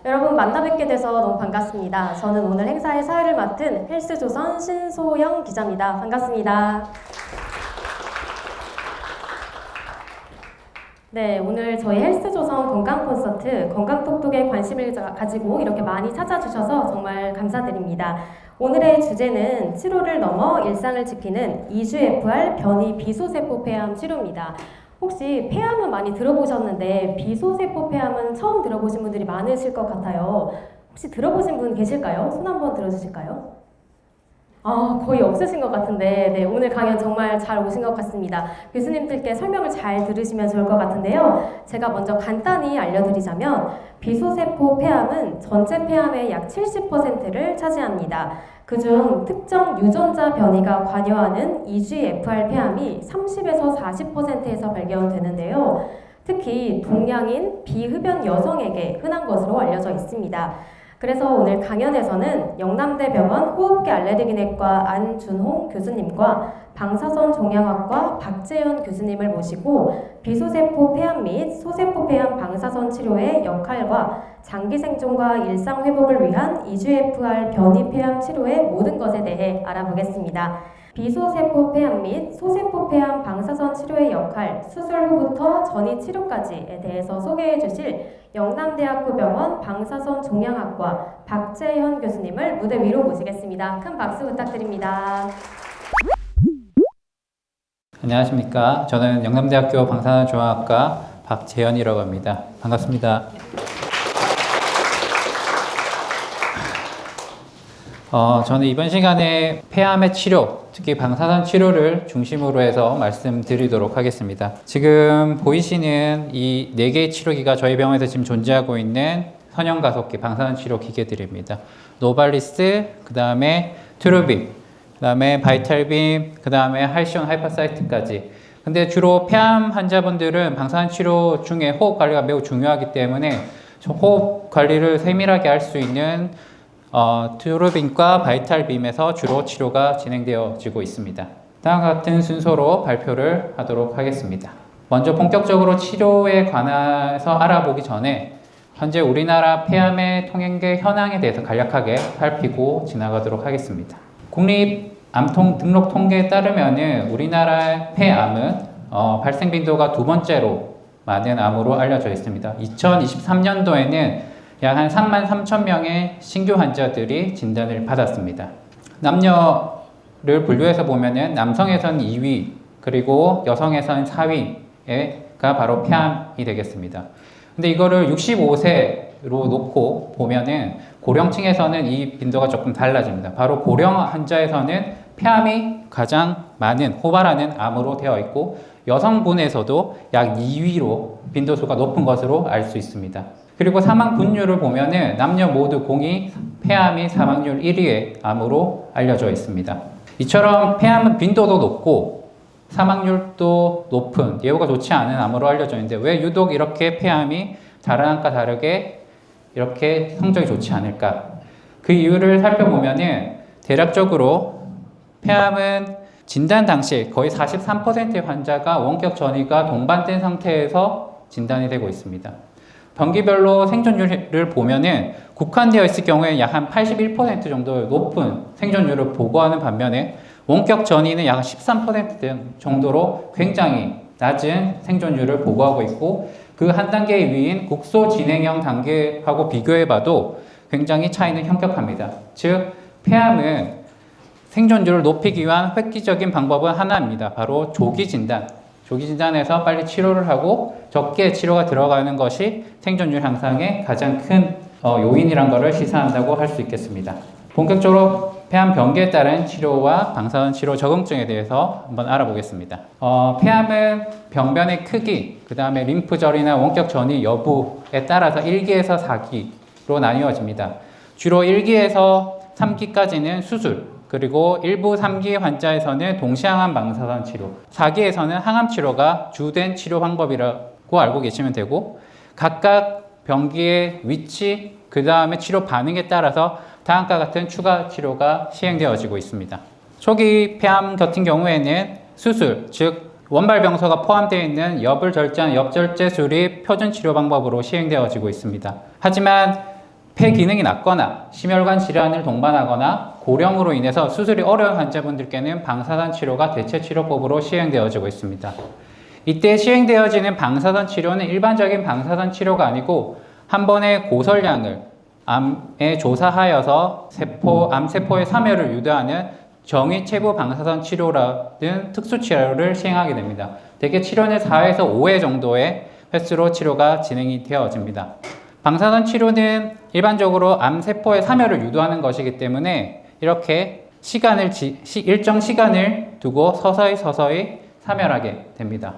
여러분 만나 뵙게 돼서 너무 반갑습니다. 저는 오늘 행사의 사회를 맡은 헬스조선 신소영 기자입니다. 반갑습니다. 네, 오늘 저희 헬스조선 건강 콘서트 건강톡톡에 관심을 가지고 이렇게 많이 찾아주셔서 정말 감사드립니다. 오늘의 주제는 치료를 넘어 일상을 지키는 EGFR 변이 비소세포 폐암 치료입니다. 혹시 폐암은 많이 들어보셨는데 비소세포 폐암은 처음 들어보신 분들이 많으실 것 같아요. 혹시 들어보신 분 계실까요? 손 한번 들어주실까요? 거의 없으신 것 같은데 네, 오늘 강연 정말 잘 오신 것 같습니다. 교수님들께 설명을 잘 들으시면 좋을 것 같은데요. 제가 먼저 간단히 알려드리자면 비소세포 폐암은 전체 폐암의 약 70%를 차지합니다. 그중 특정 유전자 변이가 관여하는 EGFR 폐암이 30에서 40%에서 발견되는데요. 특히 동양인 비흡연 여성에게 흔한 것으로 알려져 있습니다. 그래서 오늘 강연에서는 영남대병원 호흡기 알레르기내과 안준홍 교수님과 방사선 종양학과 박재현 교수님을 모시고 비소세포 폐암 및 소세포 폐암 방사선 치료의 역할과 장기 생존과 일상 회복을 위한 EGFR 변이 폐암 치료의 모든 것에 대해 알아보겠습니다. 비소세포 폐암 및 소세포 폐암 방사선 치료의 역할, 수술 후부터 전이 치료까지에 대해서 소개해 주실 영남대학교 병원 방사선 종양학과 박재현 교수님을 무대 위로 모시겠습니다. 큰 박수 부탁드립니다. 안녕하십니까. 저는 영남대학교 방사선 종양학과 박재현이라고 합니다. 반갑습니다. 저는 이번 시간에 폐암의 치료, 특히 방사선 치료를 중심으로 해서 말씀드리도록 하겠습니다. 지금 보이시는 이 4개의 치료기가 저희 병원에서 지금 존재하고 있는 선형가속기 방사선 치료 기계들입니다. 노발리스, 그 다음에 트루빅, 그 다음에 바이탈빔, 그 다음에 할시온 하이퍼사이트까지. 근데 주로 폐암 환자분들은 방사선 치료 중에 호흡 관리가 매우 중요하기 때문에 호흡 관리를 세밀하게 할 수 있는 트루빈과 바이탈빔에서 주로 치료가 진행되어지고 있습니다. 다음과 같은 순서로 발표를 하도록 하겠습니다. 먼저 본격적으로 치료에 관해서 알아보기 전에 현재 우리나라 폐암의 통행계 현황에 대해서 간략하게 살피고 지나가도록 하겠습니다. 국립암통 등록 통계에 따르면 우리나라 폐암은 발생 빈도가 2번째로 많은 암으로 알려져 있습니다. 2023년도에는 약 한 33,000명의 신규 환자들이 진단을 받았습니다. 남녀를 분류해서 보면은 남성에서는 2위, 그리고 여성에서는 4위가 바로 폐암이 되겠습니다. 근데 이거를 65세로 놓고 보면은 고령층에서는 이 빈도가 조금 달라집니다. 바로 고령 환자에서는 폐암이 가장 많은 호발하는 암으로 되어 있고 여성분에서도 약 2위로 빈도수가 높은 것으로 알 수 있습니다. 그리고 사망 분류를 보면은 남녀 모두 공이 폐암이 사망률 1위의 암으로 알려져 있습니다. 이처럼 폐암은 빈도도 높고 사망률도 높은 예후가 좋지 않은 암으로 알려져 있는데 왜 유독 이렇게 폐암이 다른 암과 다르게 이렇게 성적이 좋지 않을까? 그 이유를 살펴보면은 대략적으로 폐암은 진단 당시 거의 43%의 환자가 원격 전이가 동반된 상태에서 진단이 되고 있습니다. 병기별로 생존율을 보면은 국한되어 있을 경우에 약 한 81% 정도 높은 생존율을 보고하는 반면에 원격 전이는 약 13% 정도로 굉장히 낮은 생존율을 보고하고 있고 그 한 단계 위인 국소 진행형 단계하고 비교해봐도 굉장히 차이는 현격합니다. 즉 폐암은 생존율을 높이기 위한 획기적인 방법은 하나입니다. 바로 조기 진단. 조기 진단에서 빨리 치료를 하고 적게 치료가 들어가는 것이 생존율 향상의 가장 큰 요인이란 것을 시사한다고 할 수 있겠습니다. 본격적으로 폐암 병기에 따른 치료와 방사선 치료 적응증에 대해서 한번 알아보겠습니다. 폐암은 병변의 크기, 그 다음에 림프절이나 원격 전이 여부에 따라서 1기에서 4기로 나뉘어집니다. 주로 1기에서 3기까지는 수술, 그리고 일부 3기 환자에서는 동시항암 방사선 치료, 4기에서는 항암 치료가 주된 치료 방법이라고 알고 계시면 되고 각각 병기의 위치, 그 다음에 치료 반응에 따라서 다음과 같은 추가 치료가 시행되어지고 있습니다. 초기 폐암 같은 경우에는 수술, 즉 원발병소가 포함되어 있는 엽을 절제한 엽절제술이 표준 치료 방법으로 시행되어지고 있습니다. 하지만 폐 기능이 낮거나 심혈관 질환을 동반하거나 고령으로 인해서 수술이 어려운 환자분들께는 방사선 치료가 대체 치료법으로 시행되어지고 있습니다. 이때 시행되어지는 방사선 치료는 일반적인 방사선 치료가 아니고 한 번의 고설량을 암에 조사하여서 암세포의 사멸을 유도하는 정위체부 방사선 치료라는 특수 치료를 시행하게 됩니다. 대개 치료는 4에서 5회 정도의 횟수로 치료가 진행이 되어집니다. 방사선 치료는 일반적으로 암세포의 사멸을 유도하는 것이기 때문에 이렇게 일정 시간을 두고 서서히 사멸하게 됩니다.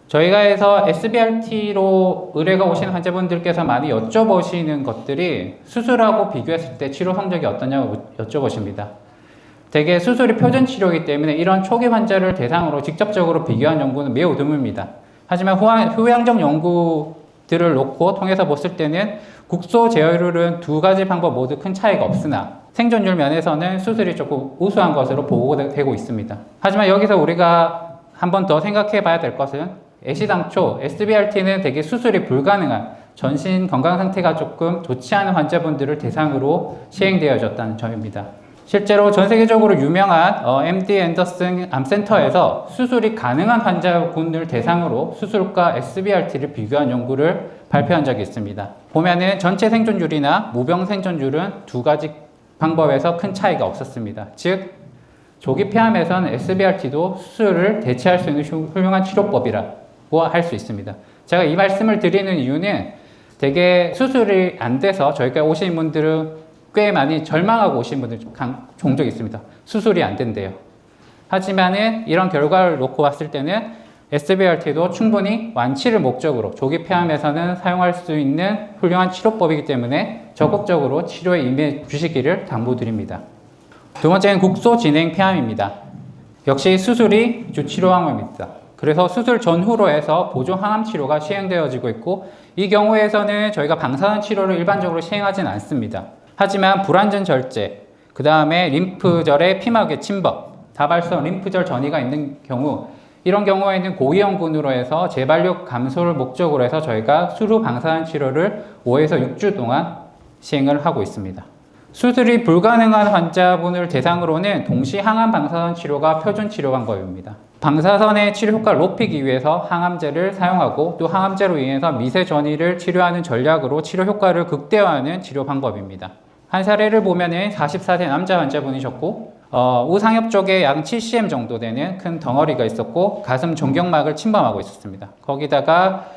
저희가 해서 SBRT로 의뢰가 오시는 환자분들께서 많이 여쭤보시는 것들이 수술하고 비교했을 때 치료 성적이 어떠냐고 여쭤보십니다. 대개 수술이 표준 치료이기 때문에 이런 초기 환자를 대상으로 직접적으로 비교한 연구는 매우 드뭅니다. 하지만 후행적 연구들을 통해서 봤을 때는 국소 제어율은 두 가지 방법 모두 큰 차이가 없으나 생존율 면에서는 수술이 조금 우수한 것으로 보고되고 있습니다. 하지만 여기서 우리가 한 번 더 생각해 봐야 될 것은 애시당초 SBRT는 대개 수술이 불가능한 전신 건강 상태가 조금 좋지 않은 환자분들을 대상으로 시행되어졌다는 점입니다. 실제로 전 세계적으로 유명한 MD 앤더슨 암센터에서 수술이 가능한 환자군을 대상으로 수술과 SBRT를 비교한 연구를 발표한 적이 있습니다. 보면은 전체 생존율이나 무병 생존율은 두 가지 방법에서 큰 차이가 없었습니다. 즉, 조기 폐암에서는 SBRT도 수술을 대체할 수 있는 훌륭한 치료법이라고 할 수 있습니다. 제가 이 말씀을 드리는 이유는 대개 수술이 안 돼서 저희가 오신 분들은 꽤 많이 절망하고 오신 분들 종종 있습니다. 수술이 안 된대요. 하지만은 이런 결과를 놓고 봤을 때는 SBRT도 충분히 완치를 목적으로 조기 폐암에서는 사용할 수 있는 훌륭한 치료법이기 때문에 적극적으로 치료에 임해 주시기를 당부드립니다. 두 번째는 국소 진행 폐암입니다. 역시 수술이 주 치료 방법입니다. 그래서 수술 전후로 해서 보조 항암 치료가 시행되어지고 있고 이 경우에서는 저희가 방사선 치료를 일반적으로 시행하진 않습니다. 하지만 불완전 절제, 그 다음에 림프절의 피막의 침범, 다발성 림프절 전이가 있는 경우 이런 경우에는 고위험군으로 해서 재발력 감소를 목적으로 해서 저희가 수루 방사선 치료를 5에서 6주 동안 시행을 하고 있습니다. 수술이 불가능한 환자분을 대상으로는 동시 항암 방사선 치료가 표준 치료 방법입니다. 방사선의 치료 효과를 높이기 위해서 항암제를 사용하고 또 항암제로 인해서 미세 전이를 치료하는 전략으로 치료 효과를 극대화하는 치료 방법입니다. 한 사례를 보면은 44세 남자 환자분이셨고 우상엽 쪽에 약 7cm 정도 되는 큰 덩어리가 있었고 가슴 존경막을 침범하고 있었습니다. 거기다가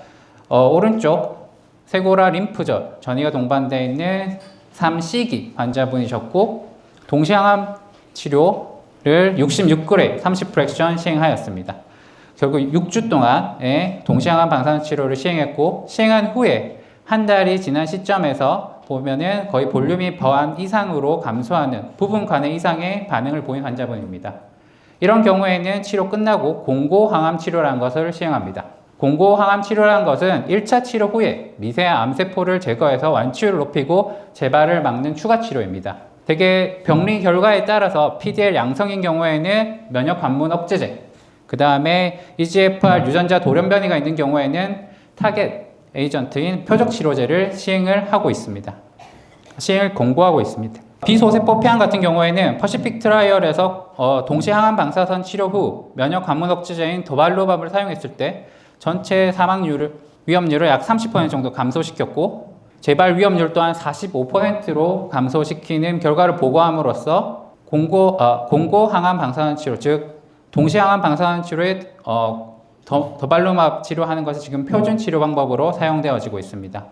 오른쪽 쇄골화 림프절 전이가 동반되어 있는 3C기 환자분이셨고 동시항암 치료를 66g에 30프랙션 시행하였습니다. 결국 6주 동안의 동시항암 방사선 치료를 시행했고 시행한 후에 한 달이 지난 시점에서 보면은 거의 볼륨이 반 이상으로 감소하는 부분 간의 이상의 반응을 보인 환자분입니다. 이런 경우에는 치료 끝나고 공고 항암 치료라는 것을 시행합니다. 공고 항암 치료라는 것은 1차 치료 후에 미세한 암세포를 제거해서 완치율을 높이고 재발을 막는 추가 치료입니다. 대개 병리 결과에 따라서 PDL 양성인 경우에는 면역 관문 억제제, 그 다음에 EGFR 유전자 돌연변이가 있는 경우에는 타겟 에이전트인 표적 치료제를 시행을 하고 있습니다. 시행을 권고하고 있습니다. 비소세포 폐암 같은 경우에는 퍼시픽 트라이얼에서 동시 항암 방사선 치료 후 면역 관문 억제제인 도발로밥을 사용했을 때 전체 위험률을 약 30% 정도 감소시켰고 재발 위험률 또한 45%로 감소시키는 결과를 보고함으로써 공고 항암 방사선 치료, 즉 동시 항암 방사선 치료에 도발로밥 치료하는 것이 지금 표준 치료 방법으로 사용되어지고 있습니다.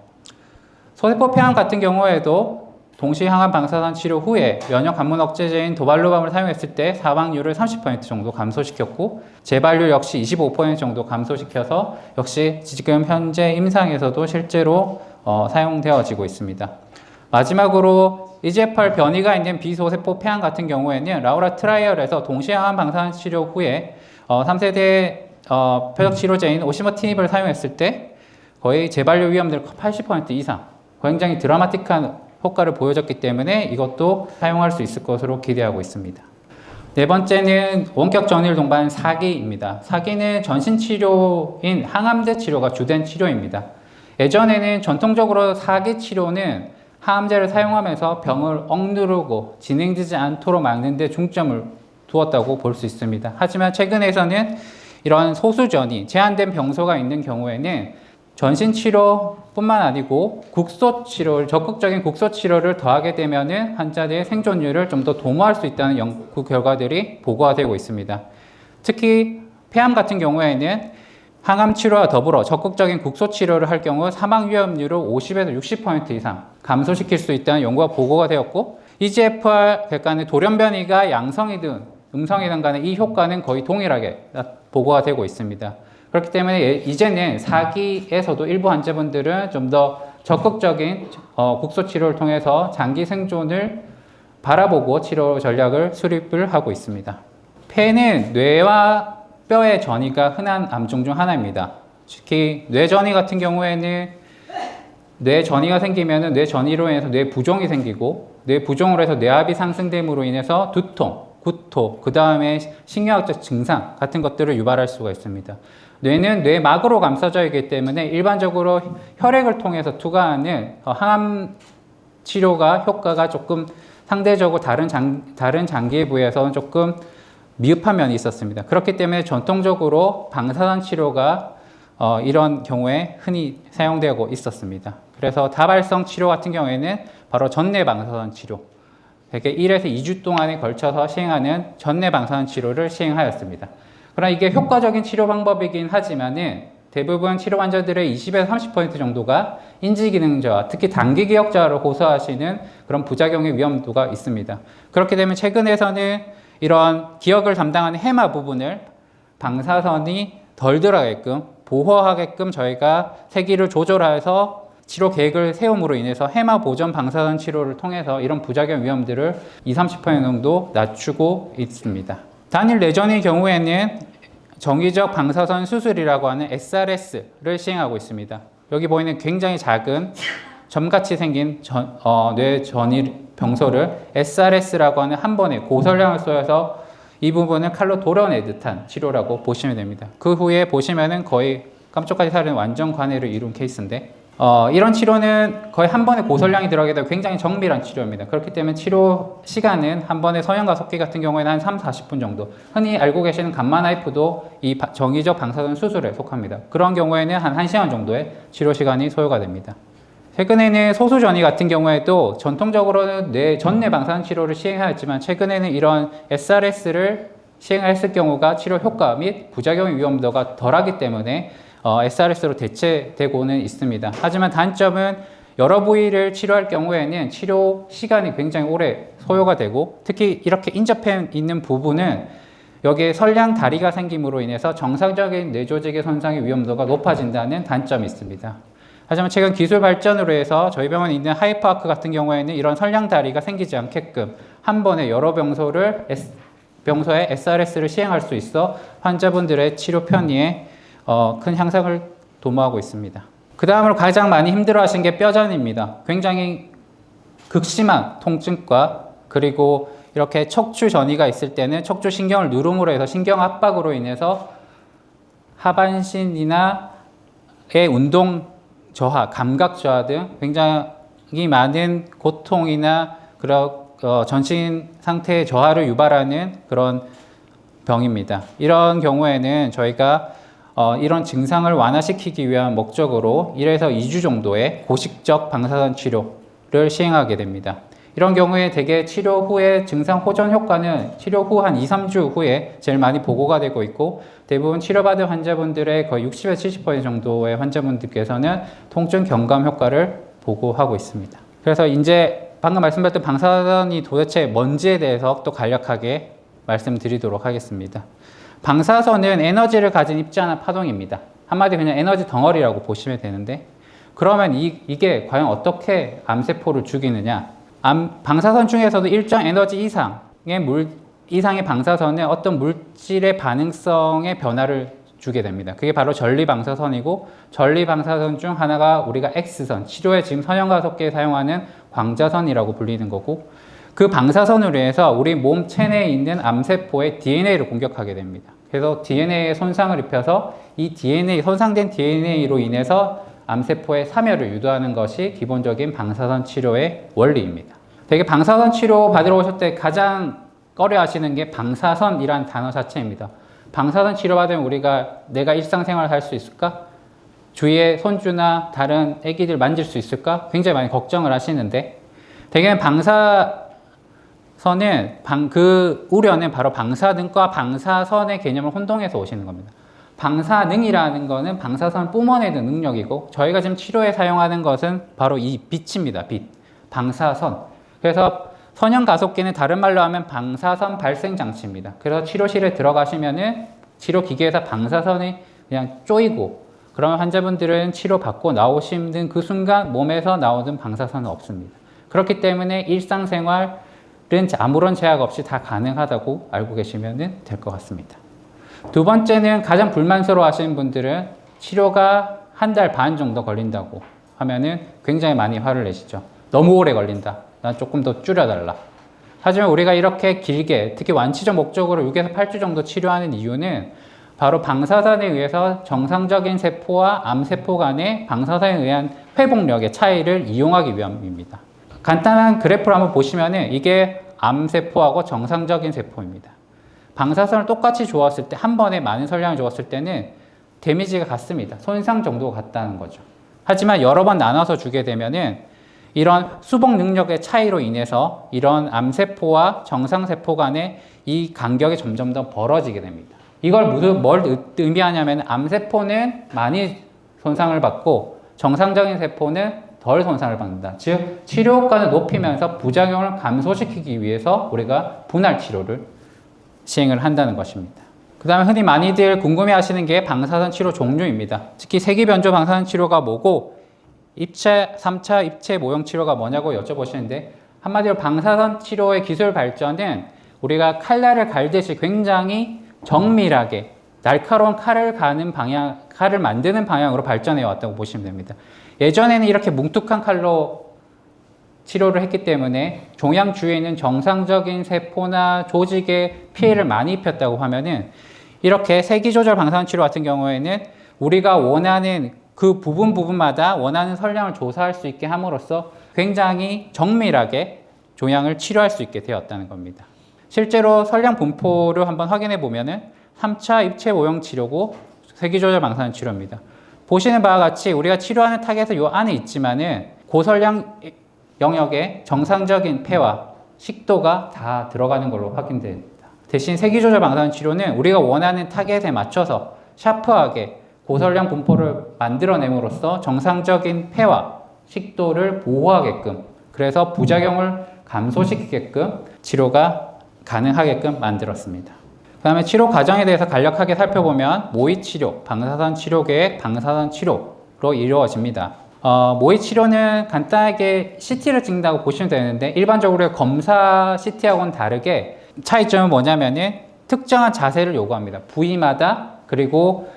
소세포 폐암 같은 경우에도 동시 항암 방사선 치료 후에 면역 관문 억제제인 도발로밥을 사용했을 때 사망률을 30% 정도 감소시켰고 재발률 역시 25% 정도 감소시켜서 역시 지금 현재 임상에서도 실제로 사용되어지고 있습니다. 마지막으로 EGFR 변이가 있는 비소세포 폐암 같은 경우에는 라우라 트라이얼에서 동시 항암 방사선 치료 후에 3세대 표적 치료제인 오시머티닙을 사용했을 때 거의 재발률 위험률 80% 이상 굉장히 드라마틱한 효과를 보여줬기 때문에 이것도 사용할 수 있을 것으로 기대하고 있습니다. 네 번째는 원격 전이를 동반한 사기입니다. 사기는 전신 치료인 항암제 치료가 주된 치료입니다. 예전에는 전통적으로 사기 치료는 항암제를 사용하면서 병을 억누르고 진행되지 않도록 막는 데 중점을 두었다고 볼 수 있습니다. 하지만 최근에서는 이런 소수전이 제한된 병소가 있는 경우에는 전신 치료뿐만 아니고 국소 치료, 적극적인 국소 치료를 더하게 되면은 환자들의 생존율을 좀 더 도모할 수 있다는 연구 결과들이 보고가 되고 있습니다. 특히 폐암 같은 경우에는 항암 치료와 더불어 적극적인 국소 치료를 할 경우 사망 위험률을 50에서 60% 이상 감소시킬 수 있다는 연구가 보고가 되었고, EGFR 백간의 돌연변이가 양성이든 음성이든 간에 이 효과는 거의 동일하게 보고가 되고 있습니다. 그렇기 때문에 이제는 사기에서도 일부 환자분들은 좀 더 적극적인 국소 치료를 통해서 장기 생존을 바라보고 치료 전략을 수립을 하고 있습니다. 폐는 뇌와 뼈의 전이가 흔한 암종 중 하나입니다. 특히 뇌전이 같은 경우에는 뇌전이가 생기면 뇌전이로 인해서 뇌부종이 생기고, 뇌부종으로 해서 뇌압이 상승됨으로 인해서 두통, 구토, 그 다음에 신경학적 증상 같은 것들을 유발할 수가 있습니다. 뇌는 뇌막으로 감싸져 있기 때문에 일반적으로 혈액을 통해서 투과하는 항암 치료가 효과가 조금 상대적으로 다른 장기에 비해서는 조금 미흡한 면이 있었습니다. 그렇기 때문에 전통적으로 방사선 치료가 이런 경우에 흔히 사용되고 있었습니다. 그래서 다발성 치료 같은 경우에는 바로 전내 방사선 치료, 대개 1에서 2주 동안에 걸쳐서 시행하는 전내 방사선 치료를 시행하였습니다. 그러나 이게 효과적인 치료 방법이긴 하지만은 대부분 치료 환자들의 20에서 30% 정도가 인지기능 저하, 특히 단기 기억 저하를 호소하시는 그런 부작용의 위험도가 있습니다. 그렇게 되면 최근에서는 이런 기억을 담당하는 해마 부분을 방사선이 덜 들어가게끔 보호하게끔 저희가 세기를 조절해서 치료 계획을 세움으로 인해서 해마 보전 방사선 치료를 통해서 이런 부작용 위험들을 20-30% 정도 낮추고 있습니다. 단일 뇌전의 경우에는 정기적 방사선 수술이라고 하는 SRS를 시행하고 있습니다. 여기 보이는 굉장히 작은 점같이 생긴 뇌전이 병소를 SRS라고 하는 한 번에 고설량을 쏘여서 이 부분을 칼로 도려내 듯한 치료라고 보시면 됩니다. 그 후에 보시면은 거의 깜짝까지 살리는 완전 관해를 이룬 케이스인데, 이런 치료는 거의 한 번에 고설량이 들어가게 되면 굉장히 정밀한 치료입니다. 그렇기 때문에 치료 시간은 한 번에 성형가속기 같은 경우에는 한 3-40분 정도, 흔히 알고 계시는 감마나이프도 이 정기적 방사선 수술에 속합니다. 그런 경우에는 한 1시간 정도의 치료 시간이 소요가 됩니다. 최근에는 소수전이 같은 경우에도 전통적으로는 전내 방사선 치료를 시행하였지만 최근에는 이런 SRS를 시행했을 경우가 치료 효과 및 부작용의 위험도가 덜하기 때문에 SRS로 대체되고는 있습니다. 하지만 단점은 여러 부위를 치료할 경우에는 치료 시간이 굉장히 오래 소요가 되고, 특히 이렇게 인접해 있는 부분은 여기에 선량 다리가 생김으로 인해서 정상적인 뇌조직의 손상의 위험도가 높아진다는 단점이 있습니다. 하지만 최근 기술 발전으로 해서 저희 병원에 있는 하이퍼아크 같은 경우에는 이런 선량 다리가 생기지 않게끔 한 번에 여러 병소에 SRS를 시행할 수 있어 환자분들의 치료 편의에 큰 향상을 도모하고 있습니다. 그 다음으로 가장 많이 힘들어하시는 게 뼈전입니다. 굉장히 극심한 통증과, 그리고 이렇게 척추 전이가 있을 때는 척추 신경을 누름으로 해서 신경 압박으로 인해서 하반신이나의 운동 저하, 감각 저하 등 굉장히 많은 고통이나 그런 전신 상태의 저하를 유발하는 그런 병입니다. 이런 경우에는 저희가 이런 증상을 완화시키기 위한 목적으로 1에서 2주 정도의 고식적 방사선 치료를 시행하게 됩니다. 이런 경우에 대개 치료 후에 증상 호전 효과는 치료 후 한 2-3주 후에 제일 많이 보고가 되고 있고, 대부분 치료받은 환자분들의 거의 60에서 70% 정도의 환자분들께서는 통증 경감 효과를 보고하고 있습니다. 그래서 이제 방금 말씀드렸던 방사선이 도대체 뭔지에 대해서 또 간략하게 말씀드리도록 하겠습니다. 방사선은 에너지를 가진 입자나 파동입니다. 한마디 그냥 에너지 덩어리라고 보시면 되는데, 그러면 이게 과연 어떻게 암세포를 죽이느냐? 방사선 중에서도 일정 에너지 이상의 방사선은 어떤 물질의 반응성의 변화를 주게 됩니다. 그게 바로 전리방사선이고, 전리방사선 중 하나가 우리가 X선, 치료에 지금 선형가속기에 사용하는 광자선이라고 불리는 거고, 그 방사선으로 인해서 우리 몸 체내에 있는 암세포의 DNA를 공격하게 됩니다. 그래서 DNA에 손상을 입혀서 이 DNA, 손상된 DNA로 인해서 암세포의 사멸을 유도하는 것이 기본적인 방사선 치료의 원리입니다. 되게 방사선 치료 받으러 오실 때 가장 꺼려 하시는 게 방사선이란 단어 자체입니다. 방사선 치료 받으면 내가 일상생활을 할 수 있을까? 주위에 손주나 다른 애기들 만질 수 있을까? 굉장히 많이 걱정을 하시는데, 대개는 그 우려는 바로 방사능과 방사선의 개념을 혼동해서 오시는 겁니다. 방사능이라는 것은 방사선을 뿜어내는 능력이고, 저희가 지금 치료에 사용하는 것은 바로 이 빛입니다. 빛. 방사선. 그래서 선형 가속기는 다른 말로 하면 방사선 발생 장치입니다. 그래서 치료실에 들어가시면은 치료 기계에서 방사선이 그냥 쪼이고, 그러면 환자분들은 치료받고 나오시는 그 순간 몸에서 나오는 방사선은 없습니다. 그렇기 때문에 일상생활은 아무런 제약 없이 다 가능하다고 알고 계시면 될 것 같습니다. 두 번째는 가장 불만스러워 하시는 분들은 치료가 1달 반 정도 걸린다고 하면은 굉장히 많이 화를 내시죠. 너무 오래 걸린다. 난 조금 더 줄여달라. 하지만 우리가 이렇게 길게, 특히 완치적 목적으로 6에서 8주 정도 치료하는 이유는 바로 방사선에 의해서 정상적인 세포와 암세포 간의 방사선에 의한 회복력의 차이를 이용하기 위함입니다. 간단한 그래프를 한번 보시면은 이게 암세포하고 정상적인 세포입니다. 방사선을 똑같이 주었을 때, 한 번에 많은 선량을 주었을 때는 데미지가 같습니다. 손상 정도가 같다는 거죠. 하지만 여러 번 나눠서 주게 되면은 이런 수복 능력의 차이로 인해서 이런 암세포와 정상세포 간의 이 간격이 점점 더 벌어지게 됩니다. 이걸 뭘 의미하냐면 암세포는 많이 손상을 받고 정상적인 세포는 덜 손상을 받는다. 즉 치료 효과를 높이면서 부작용을 감소시키기 위해서 우리가 분할 치료를 시행을 한다는 것입니다. 그 다음에 흔히 많이들 궁금해하시는 게 방사선 치료 종류입니다. 특히 세기변조 방사선 치료가 뭐고 3차 입체 모형 치료가 뭐냐고 여쭤보시는데, 한마디로 방사선 치료의 기술 발전은 우리가 칼날을 갈듯이 굉장히 정밀하게 날카로운 칼을 만드는 방향으로 발전해 왔다고 보시면 됩니다. 예전에는 이렇게 뭉툭한 칼로 치료를 했기 때문에 종양 주위에 있는 정상적인 세포나 조직에 피해를 많이 입혔다고 하면은, 이렇게 세기조절 방사선 치료 같은 경우에는 우리가 원하는 그 부분마다 원하는 선량을 조사할 수 있게 함으로써 굉장히 정밀하게 종양을 치료할 수 있게 되었다는 겁니다. 실제로 선량 분포를 한번 확인해 보면은 3차 입체 모형 치료고 세기조절 방사선 치료입니다. 보시는 바와 같이 우리가 치료하는 타겟은 요 안에 있지만은 고선량 영역에 정상적인 폐와 식도가 다 들어가는 걸로 확인됩니다. 대신 세기조절 방사선 치료는 우리가 원하는 타겟에 맞춰서 샤프하게 고선량 분포를 만들어냄으로써 정상적인 폐와 식도를 보호하게끔, 그래서 부작용을 감소시키게끔 치료가 가능하게끔 만들었습니다. 그 다음에 치료 과정에 대해서 간략하게 살펴보면 모의 치료, 방사선 치료 계획, 방사선 치료로 이루어집니다. 모의 치료는 간단하게 CT를 찍는다고 보시면 되는데, 일반적으로 검사 CT하고는 다르게 차이점은 뭐냐면은 특정한 자세를 요구합니다. 부위마다, 그리고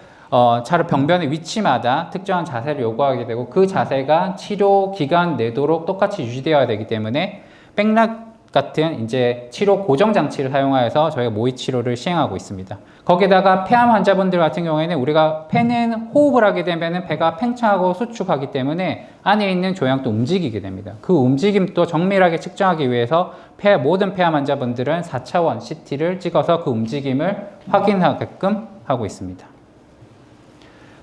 차로 병변의 위치마다 특정한 자세를 요구하게 되고, 그 자세가 치료 기간 내도록 똑같이 유지되어야 되기 때문에 백락 같은 이제 치료 고정 장치를 사용하여서 저희가 모의 치료를 시행하고 있습니다. 거기다가 폐암 환자분들 같은 경우에는 우리가 폐는 호흡을 하게 되면 폐가 팽창하고 수축하기 때문에 안에 있는 종양도 움직이게 됩니다. 그 움직임도 정밀하게 측정하기 위해서 모든 폐암 환자분들은 4차원 CT를 찍어서 그 움직임을 확인하게끔 하고 있습니다.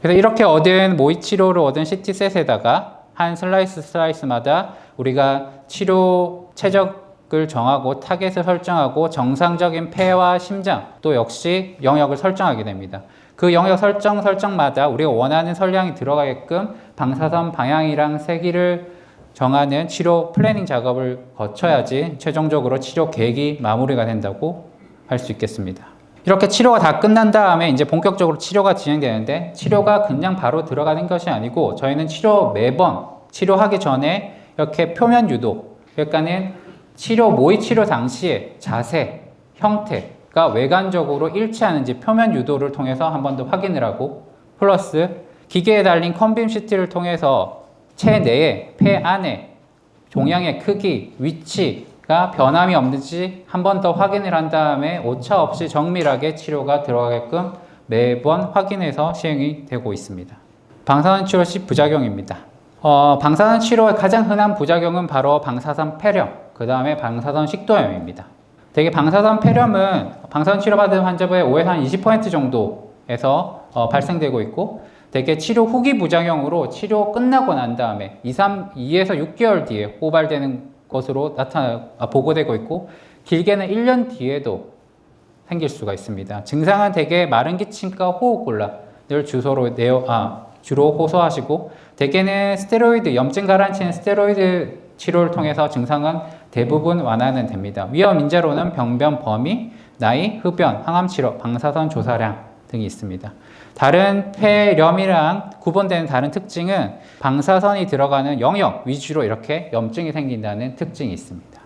그래서 이렇게 얻은 모의 치료를 얻은 CT셋에다가 한 슬라이스마다 우리가 치료 최적을 정하고 타겟을 설정하고 정상적인 폐와 심장 또 역시 영역을 설정하게 됩니다. 그 영역 설정마다 우리가 원하는 선량이 들어가게끔 방사선 방향이랑 세기를 정하는 치료 플래닝 작업을 거쳐야지 최종적으로 치료 계획이 마무리가 된다고 할 수 있겠습니다. 이렇게 치료가 다 끝난 다음에 이제 본격적으로 치료가 진행되는데, 치료가 그냥 바로 들어가는 것이 아니고 저희는 매번 치료하기 전에 이렇게 표면 유도, 그러니까는 모의 치료 당시에 자세, 형태가 외관적으로 일치하는지 표면 유도를 통해서 한 번 더 확인을 하고, 플러스 기계에 달린 컨빔 CT를 통해서 체내에, 폐 안에 종양의 크기, 위치, 변함이 없는지 한 번 더 확인을 한 다음에 오차 없이 정밀하게 치료가 들어가게끔 매번 확인해서 시행이 되고 있습니다. 방사선 치료 시 부작용입니다. 방사선 치료의 가장 흔한 부작용은 바로 방사선 폐렴, 그 다음에 방사선 식도염입니다. 되게 방사선 폐렴은 방사선 치료받은 환자분의 5에서 한 20% 정도에서 발생되고 있고, 되게 치료 후기 부작용으로 치료 끝나고 난 다음에 2에서 6개월 뒤에 호발되는 것으로 보고되고 있고, 길게는 1년 뒤에도 생길 수가 있습니다. 증상은 대개 마른 기침과 호흡곤란을 주로 호소하시고, 대개는 스테로이드, 염증 가라앉히는 스테로이드 치료를 통해서 증상은 대부분 완화는 됩니다. 위험 인자로는 병변 범위, 나이, 흡연, 항암 치료, 방사선 조사량 등이 있습니다. 다른 폐렴이랑 구분되는 다른 특징은 방사선이 들어가는 영역 위주로 이렇게 염증이 생긴다는 특징이 있습니다.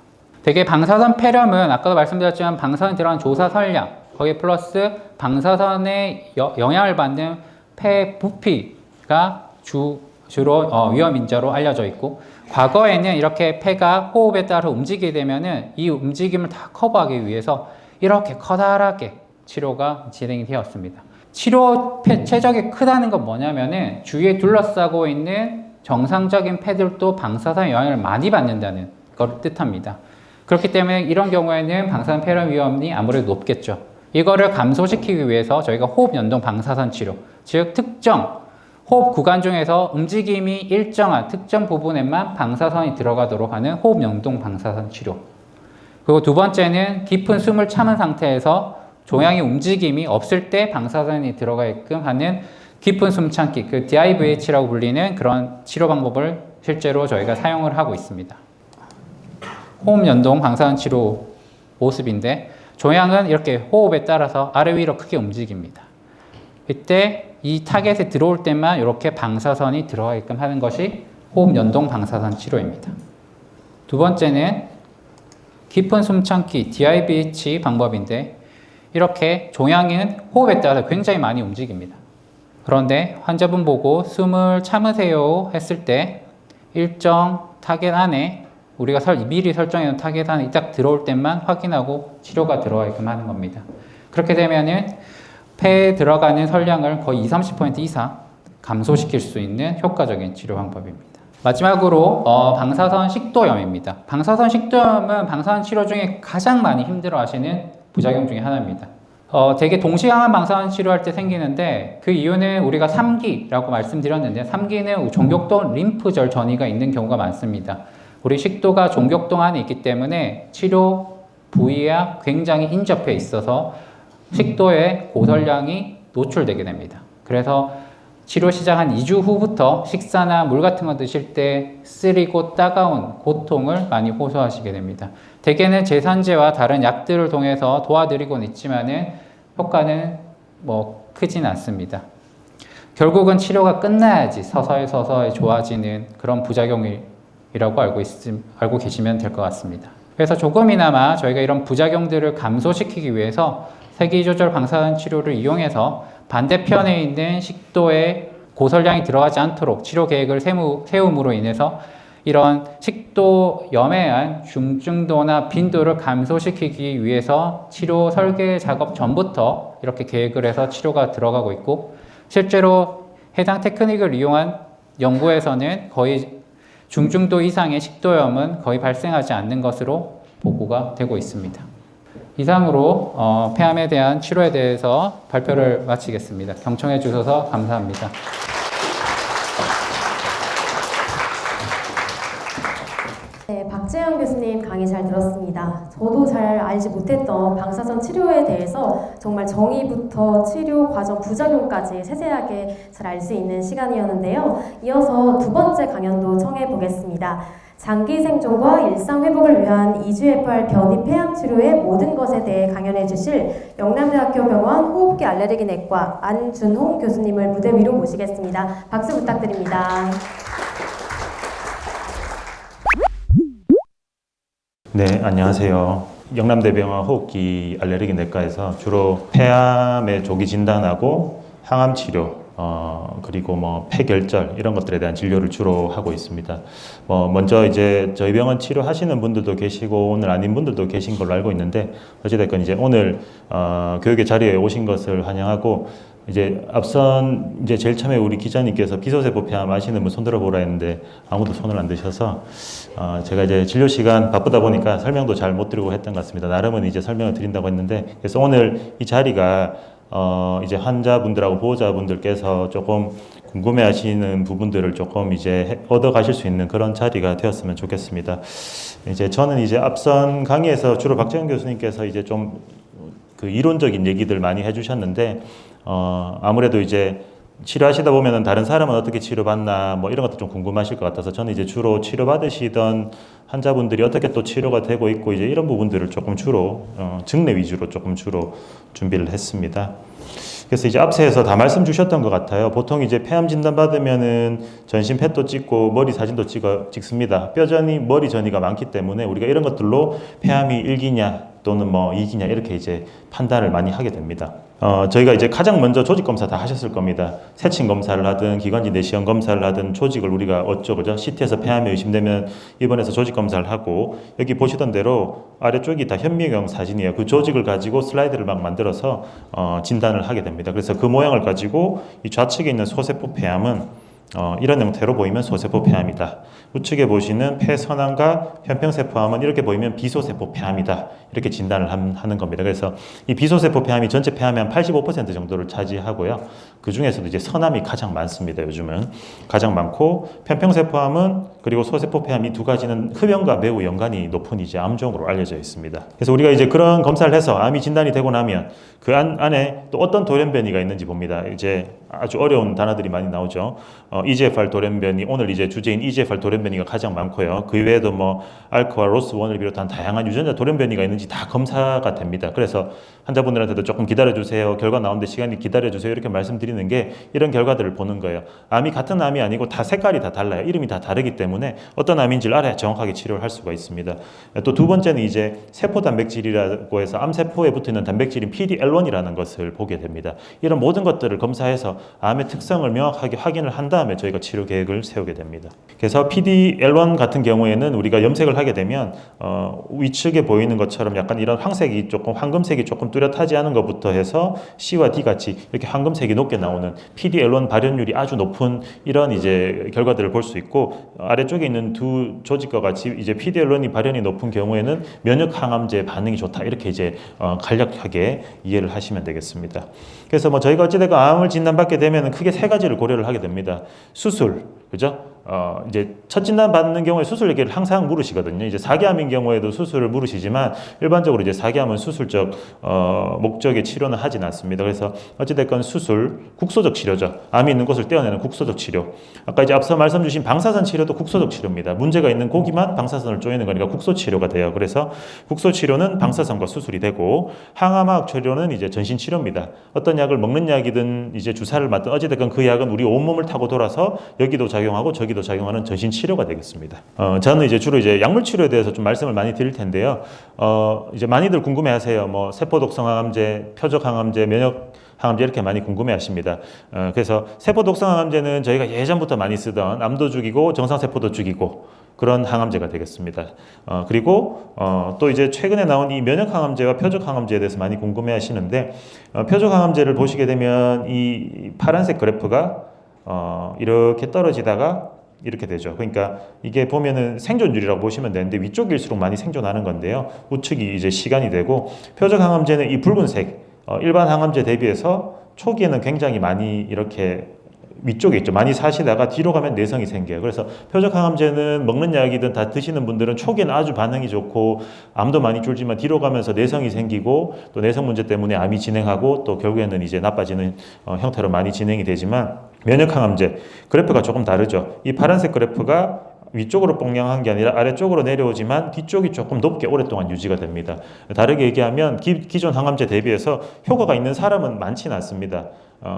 되게 방사선 폐렴은 아까도 말씀드렸지만 방사선이 들어가는 조사 설량, 거기에 플러스 방사선에 영향을 받는 폐 부피가 주로 위험 인자로 알려져 있고, 과거에는 이렇게 폐가 호흡에 따라 움직이게 되면은 이 움직임을 다 커버하기 위해서 이렇게 커다랗게 치료가 진행이 되었습니다. 치료 최적이 크다는 건 뭐냐면은 주위에 둘러싸고 있는 정상적인 폐들도 방사선 영향을 많이 받는다는 걸 뜻합니다. 그렇기 때문에 이런 경우에는 방사선 폐렴 위험이 아무래도 높겠죠. 이거를 감소시키기 위해서 저희가 호흡 연동 방사선 치료, 즉 특정 호흡 구간 중에서 움직임이 일정한 특정 부분에만 방사선이 들어가도록 하는 호흡 연동 방사선 치료. 그리고 두 번째는 깊은 숨을 참은 상태에서 종양의 움직임이 없을 때 방사선이 들어가게끔 하는 깊은 숨 참기, 그 DIVH라고 불리는 그런 치료 방법을 실제로 저희가 사용을 하고 있습니다. 호흡 연동 방사선 치료 모습인데, 종양은 이렇게 호흡에 따라서 아래 위로 크게 움직입니다. 이때 이 타겟에 들어올 때만 이렇게 방사선이 들어가게끔 하는 것이 호흡 연동 방사선 치료입니다. 두 번째는 깊은 숨 참기 DIVH 방법인데, 이렇게 종양은 호흡에 따라 굉장히 많이 움직입니다. 그런데 환자분 보고 숨을 참으세요 했을 때 일정 타겟 안에, 우리가 미리 설정해놓은 타겟 안에 딱 들어올 때만 확인하고 치료가 들어가게끔 하는 겁니다. 그렇게 되면은 폐에 들어가는 설량을 거의 20-30% 이상 감소시킬 수 있는 효과적인 치료 방법입니다. 마지막으로 방사선 식도염입니다. 방사선 식도염은 방사선 치료 중에 가장 많이 힘들어 하시는 부작용 중에 하나입니다. 되게 동시항암 방사선 치료할 때 생기는데, 그 이유는 우리가 3기라고 말씀드렸는데, 3기는 종격동 림프절 전이가 있는 경우가 많습니다. 우리 식도가 종격동 안에 있기 때문에 치료 부위와 굉장히 인접해 있어서 식도에 고설량이 노출되게 됩니다. 그래서 치료 시작 한 2주 후부터 식사나 물 같은 거 드실 때 쓰리고 따가운 고통을 많이 호소하시게 됩니다. 대개는 제산제와 다른 약들을 통해서 도와드리고는 있지만은 효과는 크진 않습니다. 결국은 치료가 끝나야지 서서히 좋아지는 그런 부작용이라고 알고 계시면 될 것 같습니다. 그래서 조금이나마 저희가 이런 부작용들을 감소시키기 위해서 세기조절 방사선 치료를 이용해서 반대편에 있는 식도에 고설량이 들어가지 않도록 치료 계획을 세움으로 인해서 이런 식도염에 의한 중증도나 빈도를 감소시키기 위해서 치료 설계 작업 전부터 이렇게 계획을 해서 치료가 들어가고 있고, 실제로 해당 테크닉을 이용한 연구에서는 거의 중증도 이상의 식도염은 거의 발생하지 않는 것으로 보고가 되고 있습니다. 이상으로 폐암에 대한 치료에 대해서 발표를 마치겠습니다. 경청해 주셔서 감사합니다. 네, 박재영 교수님 강의 잘 들었습니다. 저도 잘 알지 못했던 방사선 치료에 대해서 정말 정의부터 치료 과정 부작용까지 세세하게 잘 알 수 있는 시간이었는데요. 이어서 두 번째 강연도 청해 보겠습니다. 장기 생존과 일상 회복을 위한 이주FR 변이 폐암 치료의 모든 것에 대해 강연해 주실 영남대학교 병원 호흡기 알레르기 내과 안준홍 교수님을 무대 위로 모시겠습니다. 박수 부탁드립니다. 네, 안녕하세요. 영남대병원 호흡기 알레르기 내과에서 주로 폐암의 조기 진단하고 항암 치료 그리고 뭐 폐결절 이런 것들에 대한 진료를 주로 하고 있습니다. 먼저 이제 저희 병원 치료하시는 분들도 계시고 오늘 아닌 분들도 계신 걸로 알고 있는데 어찌됐건 이제 오늘 교육의 자리에 오신 것을 환영하고 이제 앞선 이제 제일 처음에 우리 기자님께서 비소세포 폐암 아시는 분 손 들어보라 했는데 아무도 손을 안 드셔서 제가 이제 진료 시간 바쁘다 보니까 설명도 잘 못 드리고 했던 것 같습니다. 나름은 이제 설명을 드린다고 했는데 그래서 오늘 이 자리가 이제 환자분들하고 보호자분들께서 조금 궁금해하시는 부분들을 조금 이제 얻어 가실 수 있는 그런 자리가 되었으면 좋겠습니다. 이제 저는 이제 앞선 강의에서 주로 박정현 교수님께서 이제 좀 그 이론적인 얘기들 많이 해주셨는데 아무래도 이제 치료하시다 보면은 다른 사람은 어떻게 치료받나 뭐 이런 것도 좀 궁금하실 것 같아서 저는 이제 주로 치료받으시던 환자분들이 어떻게 또 치료가 되고 있고 이제 이런 부분들을 조금 주로 증례 위주로 조금 주로 준비를 했습니다. 그래서 이제 앞서에서 다 말씀 주셨던 것 같아요. 보통 이제 폐암 진단 받으면은 전신 펫도 찍고 머리 사진도 찍습니다. 뼈전이 머리 전이가 많기 때문에 우리가 이런 것들로 폐암이 1기냐 또는 뭐 2기냐 이렇게 이제 판단을 많이 하게 됩니다. 저희가 이제 가장 먼저 조직 검사 다 하셨을 겁니다. 세친 검사를 하든 기관지 내시경 검사를 하든 조직을 우리가 그죠? CT에서 폐암이 의심되면 입원해서 조직 검사를 하고 여기 보시던 대로 아래쪽이 다 현미경 사진이에요. 그 조직을 가지고 슬라이드를 막 만들어서 진단을 하게 됩니다. 그래서 그 모양을 가지고 이 좌측에 있는 소세포 폐암은 이런 형태로 보이면 소세포 폐암이다. 우측에 보시는 폐선암과 편평세포암은 이렇게 보이면 비소세포 폐암이다. 이렇게 진단을 하는 겁니다. 그래서 이 비소세포 폐암이 전체 폐암의 한 85% 정도를 차지하고요. 그 중에서도 이제 선암이 가장 많습니다. 요즘은 가장 많고 편평세포암은 그리고 소세포 폐암 이 두 가지는 흡연과 매우 연관이 높은 이제 암종으로 알려져 있습니다. 그래서 우리가 이제 그런 검사를 해서 암이 진단이 되고 나면 그 안에 또 어떤 돌연변이가 있는지 봅니다. 이제 아주 어려운 단어들이 많이 나오죠. EGFR 돌연변이 오늘 이제 주제인 EGFR 돌연변이가 가장 많고요. 그 외에도 뭐 알크와 로스1을 비롯한 다양한 유전자 돌연변이가 있는지 다 검사가 됩니다. 그래서 환자분들한테도 조금 기다려주세요. 결과 나오는데 시간이 기다려주세요. 이렇게 말씀드리는 게 이런 결과들을 보는 거예요. 암이 같은 암이 아니고 다 색깔이 다 달라요. 이름이 다 다르기 때문에 어떤 암인지를 알아야 정확하게 치료를 할 수가 있습니다. 또 두 번째는 이제 세포 단백질이라고 해서 암세포에 붙어있는 단백질인 PD-L1이라는 것을 보게 됩니다. 이런 모든 것들을 검사해서 암의 특성을 명확하게 확인을 한 다음에 저희가 치료 계획을 세우게 됩니다. 그래서 PD-L1 같은 경우에는 우리가 염색을 하게 되면 위측에 보이는 것처럼 약간 이런 황색이 조금 황금색이 조금 뚜렷하지 않은 것부터 해서 C와 D 같이 이렇게 황금색이 높게 나오는 PD-L1 발현율이 아주 높은 이런 이제 결과들을 볼 수 있고 아래쪽에 있는 두 조직과 같이 이제 PD-L1이 발현이 높은 경우에는 면역 항암제 반응이 좋다 이렇게 이제 간략하게 이해를 하시면 되겠습니다. 그래서 뭐 저희가 어찌됐건 암을 진단받게 되면 크게 세 가지를 고려를 하게 됩니다. 수술, 그죠? 이제 첫 진단 받는 경우에 수술 얘기를 항상 물으시거든요. 이제 사기암인 경우에도 수술을 물으시지만 일반적으로 이제 사기암은 수술적 목적의 치료는 하진 않습니다. 그래서 어찌됐건 수술, 국소적 치료죠. 암이 있는 곳을 떼어내는 국소적 치료. 아까 이제 앞서 말씀 주신 방사선 치료도 국소적 치료입니다. 문제가 있는 고기만 방사선을 쪼이는 거니까 국소 치료가 돼요. 그래서 국소 치료는 방사선과 수술이 되고 항암화학 치료는 이제 전신 치료입니다. 어떤 약을 먹는 약이든 이제 주사를 맞든 어찌됐건 그 약은 우리 온몸을 타고 돌아서 여기도 작용하고 저기도 작용하는 전신 치료가 되겠습니다. 저는 이제 주로 이제 약물 치료에 대해서 좀 말씀을 많이 드릴 텐데요. 이제 많이들 궁금해하세요. 뭐 세포 독성 항암제, 표적 항암제, 면역 항암제 이렇게 많이 궁금해하십니다. 그래서 세포 독성 항암제는 저희가 예전부터 많이 쓰던 암도 죽이고 정상세포도 죽이고 그런 항암제가 되겠습니다. 그리고 또 이제 최근에 나온 이 면역 항암제와 표적 항암제에 대해서 많이 궁금해하시는데 표적 항암제를 보시게 되면 이 파란색 그래프가 이렇게 떨어지다가 이렇게 되죠. 그러니까 이게 보면은 생존율이라고 보시면 되는데 위쪽일수록 많이 생존하는 건데요. 우측이 이제 시간이 되고 표적 항암제는 이 붉은색 일반 항암제 대비해서 초기에는 굉장히 많이 이렇게 위쪽에 있죠. 많이 사시다가 뒤로 가면 내성이 생겨요. 그래서 표적 항암제는 먹는 약이든 다 드시는 분들은 초기에는 아주 반응이 좋고 암도 많이 줄지만 뒤로 가면서 내성이 생기고 또 내성 문제 때문에 암이 진행하고 또 결국에는 이제 나빠지는 형태로 많이 진행이 되지만 면역 항암제 그래프가 조금 다르죠. 이 파란색 그래프가 위쪽으로 뽕냥한 게 아니라 아래쪽으로 내려오지만 뒤쪽이 조금 높게 오랫동안 유지가 됩니다. 다르게 얘기하면 기존 항암제 대비해서 효과가 있는 사람은 많지는 않습니다.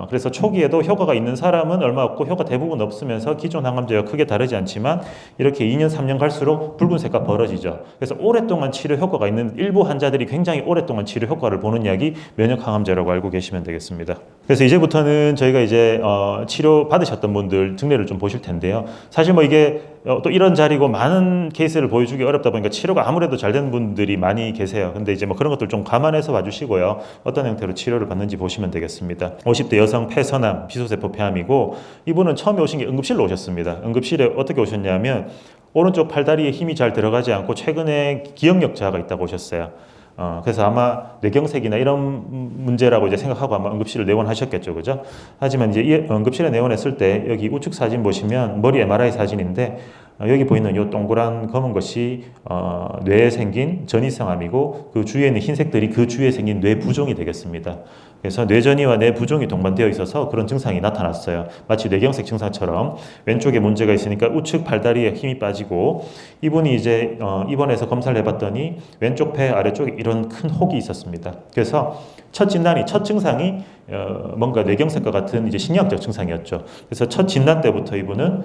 그래서 초기에도 효과가 있는 사람은 얼마 없고 효과 대부분 없으면서 기존 항암제와 크게 다르지 않지만 이렇게 2년, 3년 갈수록 붉은색과 벌어지죠. 그래서 오랫동안 치료 효과가 있는 일부 환자들이 굉장히 오랫동안 치료 효과를 보는 약이 면역 항암제라고 알고 계시면 되겠습니다. 그래서 이제부터는 저희가 이제 치료 받으셨던 분들 증례를 좀 보실 텐데요. 사실 뭐 이게 또 이런 자리고 많은 케이스를 보여주기 어렵다 보니까 치료가 아무래도 잘 된 분들이 많이 계세요. 근데 이제 뭐 그런 것들 좀 감안해서 봐주시고요. 어떤 형태로 치료를 받는지 보시면 되겠습니다. 50대 여성 폐선암 비소세포 폐암이고 이분은 처음에 오신 게 응급실로 오셨습니다. 응급실에 어떻게 오셨냐면 오른쪽 팔다리에 힘이 잘 들어가지 않고 최근에 기억력 저하가 있다고 오셨어요. 그래서 아마 뇌경색이나 이런 문제라고 이제 생각하고 아마 응급실을 내원하셨겠죠, 그죠? 하지만 이제 이 응급실에 내원했을 때 여기 우측 사진 보시면 머리 MRI 사진인데 여기 보이는 이 동그란 검은 것이 뇌에 생긴 전이성암이고 그 주위에 있는 흰색들이 그 주위에 생긴 뇌 부종이 되겠습니다. 그래서 뇌전이와 뇌 부종이 동반되어 있어서 그런 증상이 나타났어요. 마치 뇌경색 증상처럼 왼쪽에 문제가 있으니까 우측 팔다리에 힘이 빠지고 이분이 이제 입원해서 검사를 해봤더니 왼쪽 폐 아래쪽에 이런 큰 혹이 있었습니다. 그래서 첫 증상이 뭔가 뇌경색과 같은 이제 심리학적 증상이었죠. 그래서 첫 진단 때부터 이분은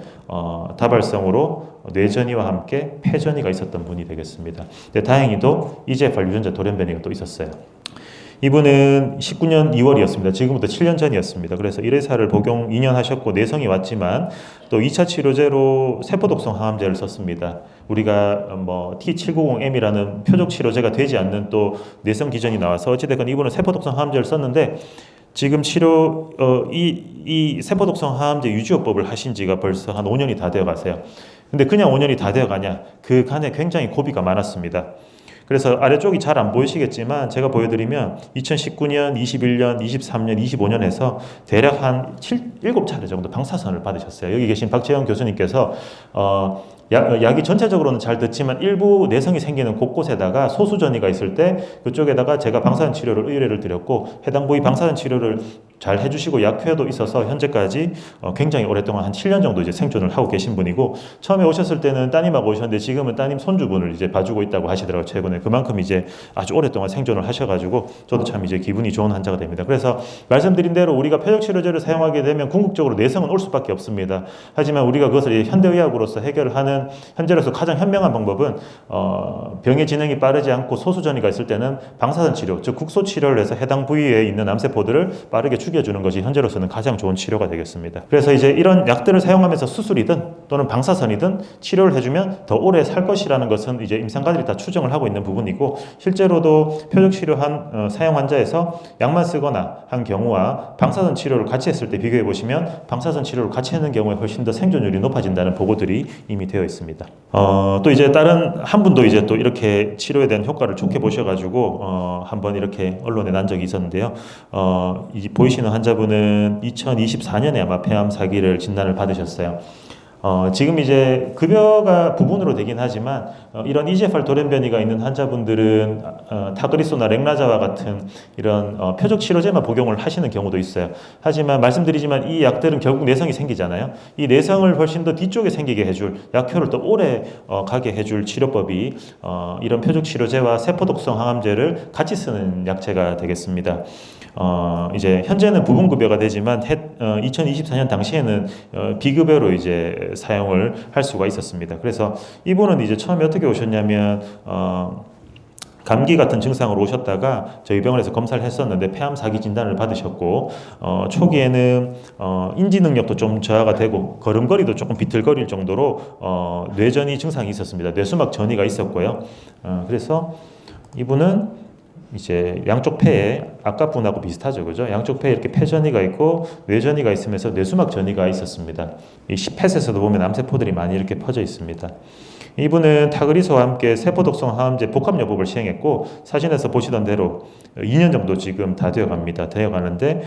다발성으로 뇌전이와 함께 폐전이가 있었던 분이 되겠습니다. 근데 다행히도 EGFR 유전자 돌연변이가 또 있었어요. 이분은 19년 2월이었습니다. 지금부터 7년 전이었습니다. 그래서 1회사를 복용 2년 하셨고 내성이 왔지만 또 2차 치료제로 세포독성 항암제를 썼습니다. 우리가 뭐 T790M이라는 표적 치료제가 되지 않는 또 내성 기전이 나와서 어찌됐건 이분은 세포독성 항암제를 썼는데 지금 이 세포독성 항암제 유지요법을 하신 지가 벌써 한 5년이 다 되어 가세요. 근데 그냥 5년이 다 되어 가냐? 그 간에 굉장히 고비가 많았습니다. 그래서 아래쪽이 잘 안 보이시겠지만 제가 보여드리면 2019년, 21년, 23년, 25년에서 대략 한 7차례 정도 방사선을 받으셨어요. 여기 계신 박재영 교수님께서 약이 전체적으로는 잘 듣지만 일부 내성이 생기는 곳곳에다가 소수 전이가 있을 때 그쪽에다가 제가 방사선 치료를 의뢰를 드렸고 해당 부위 방사선 치료를 잘 해주시고 약효도 있어서 현재까지 굉장히 오랫동안 한 7년 정도 이제 생존을 하고 계신 분이고 처음에 오셨을 때는 따님하고 오셨는데 지금은 따님 손주분을 이제 봐주고 있다고 하시더라고요. 최근에 그만큼 이제 아주 오랫동안 생존을 하셔가지고 저도 참 이제 기분이 좋은 환자가 됩니다. 그래서 말씀드린 대로 우리가 표적 치료제를 사용하게 되면 궁극적으로 내성은 올 수밖에 없습니다. 하지만 우리가 그것을 현대의학으로서 해결을 하는 현재로서 가장 현명한 방법은 병의 진행이 빠르지 않고 소수 전이가 있을 때는 방사선 치료, 즉 국소 치료를 해서 해당 부위에 있는 암세포들을 빠르게 죽여주는 것이 현재로서는 가장 좋은 치료가 되겠습니다. 그래서 이제 이런 약들을 사용하면서 수술이든 또는 방사선이든 치료를 해주면 더 오래 살 것이라는 것은 이제 임상가들이 다 추정을 하고 있는 부분이고 실제로도 표적 치료한 사용 환자에서 약만 쓰거나 한 경우와 방사선 치료를 같이 했을 때 비교해 보시면 방사선 치료를 같이 하는 경우에 훨씬 더 생존율이 높아진다는 보고들이 이미 되어 있습니다. 또 이제 다른 한 분도 이제 또 이렇게 치료에 대한 효과를 좋게 보셔가지고 한번 이렇게 언론에 난 적이 있었는데요. 이 보이시는 환자분은 2024년에 아마 폐암 사기를 진단을 받으셨어요. 지금 이제 급여가 부분으로 되긴 하지만 이런 EGFR 돌연변이가 있는 환자분들은 타그리소나 렉라자와 같은 이런 표적 치료제만 복용을 하시는 경우도 있어요. 하지만 말씀드리지만 이 약들은 결국 내성이 생기잖아요. 이 내성을 훨씬 더 뒤쪽에 생기게 해줄 약효를 더 오래 가게 해줄 치료법이 이런 표적 치료제와 세포독성 항암제를 같이 쓰는 약제가 되겠습니다. 이제 현재는 부분급여가 되지만 2024년 당시에는 비급여로 이제 사용을 할 수가 있었습니다. 그래서 이분은 이제 처음에 어떻게 오셨냐면 감기 같은 증상으로 오셨다가 저희 병원에서 검사를 했었는데 폐암 사기 진단을 받으셨고 초기에는 인지 능력도 좀 저하가 되고 걸음걸이도 조금 비틀거릴 정도로 뇌전이 증상이 있었습니다. 뇌수막 전이가 있었고요. 그래서 이분은 이제 양쪽 폐에 아까 분하고 비슷하죠, 그죠? 양쪽 폐에 이렇게 폐전이가 있고 뇌전이가 있으면서 뇌수막 전이가 있었습니다. 이 펫에서도 보면 암세포들이 많이 이렇게 퍼져 있습니다. 이분은 타그리소와 함께 세포독성 항암제 복합요법을 시행했고 사진에서 보시던 대로 2년 정도 지금 다 되어갑니다. 되어가는데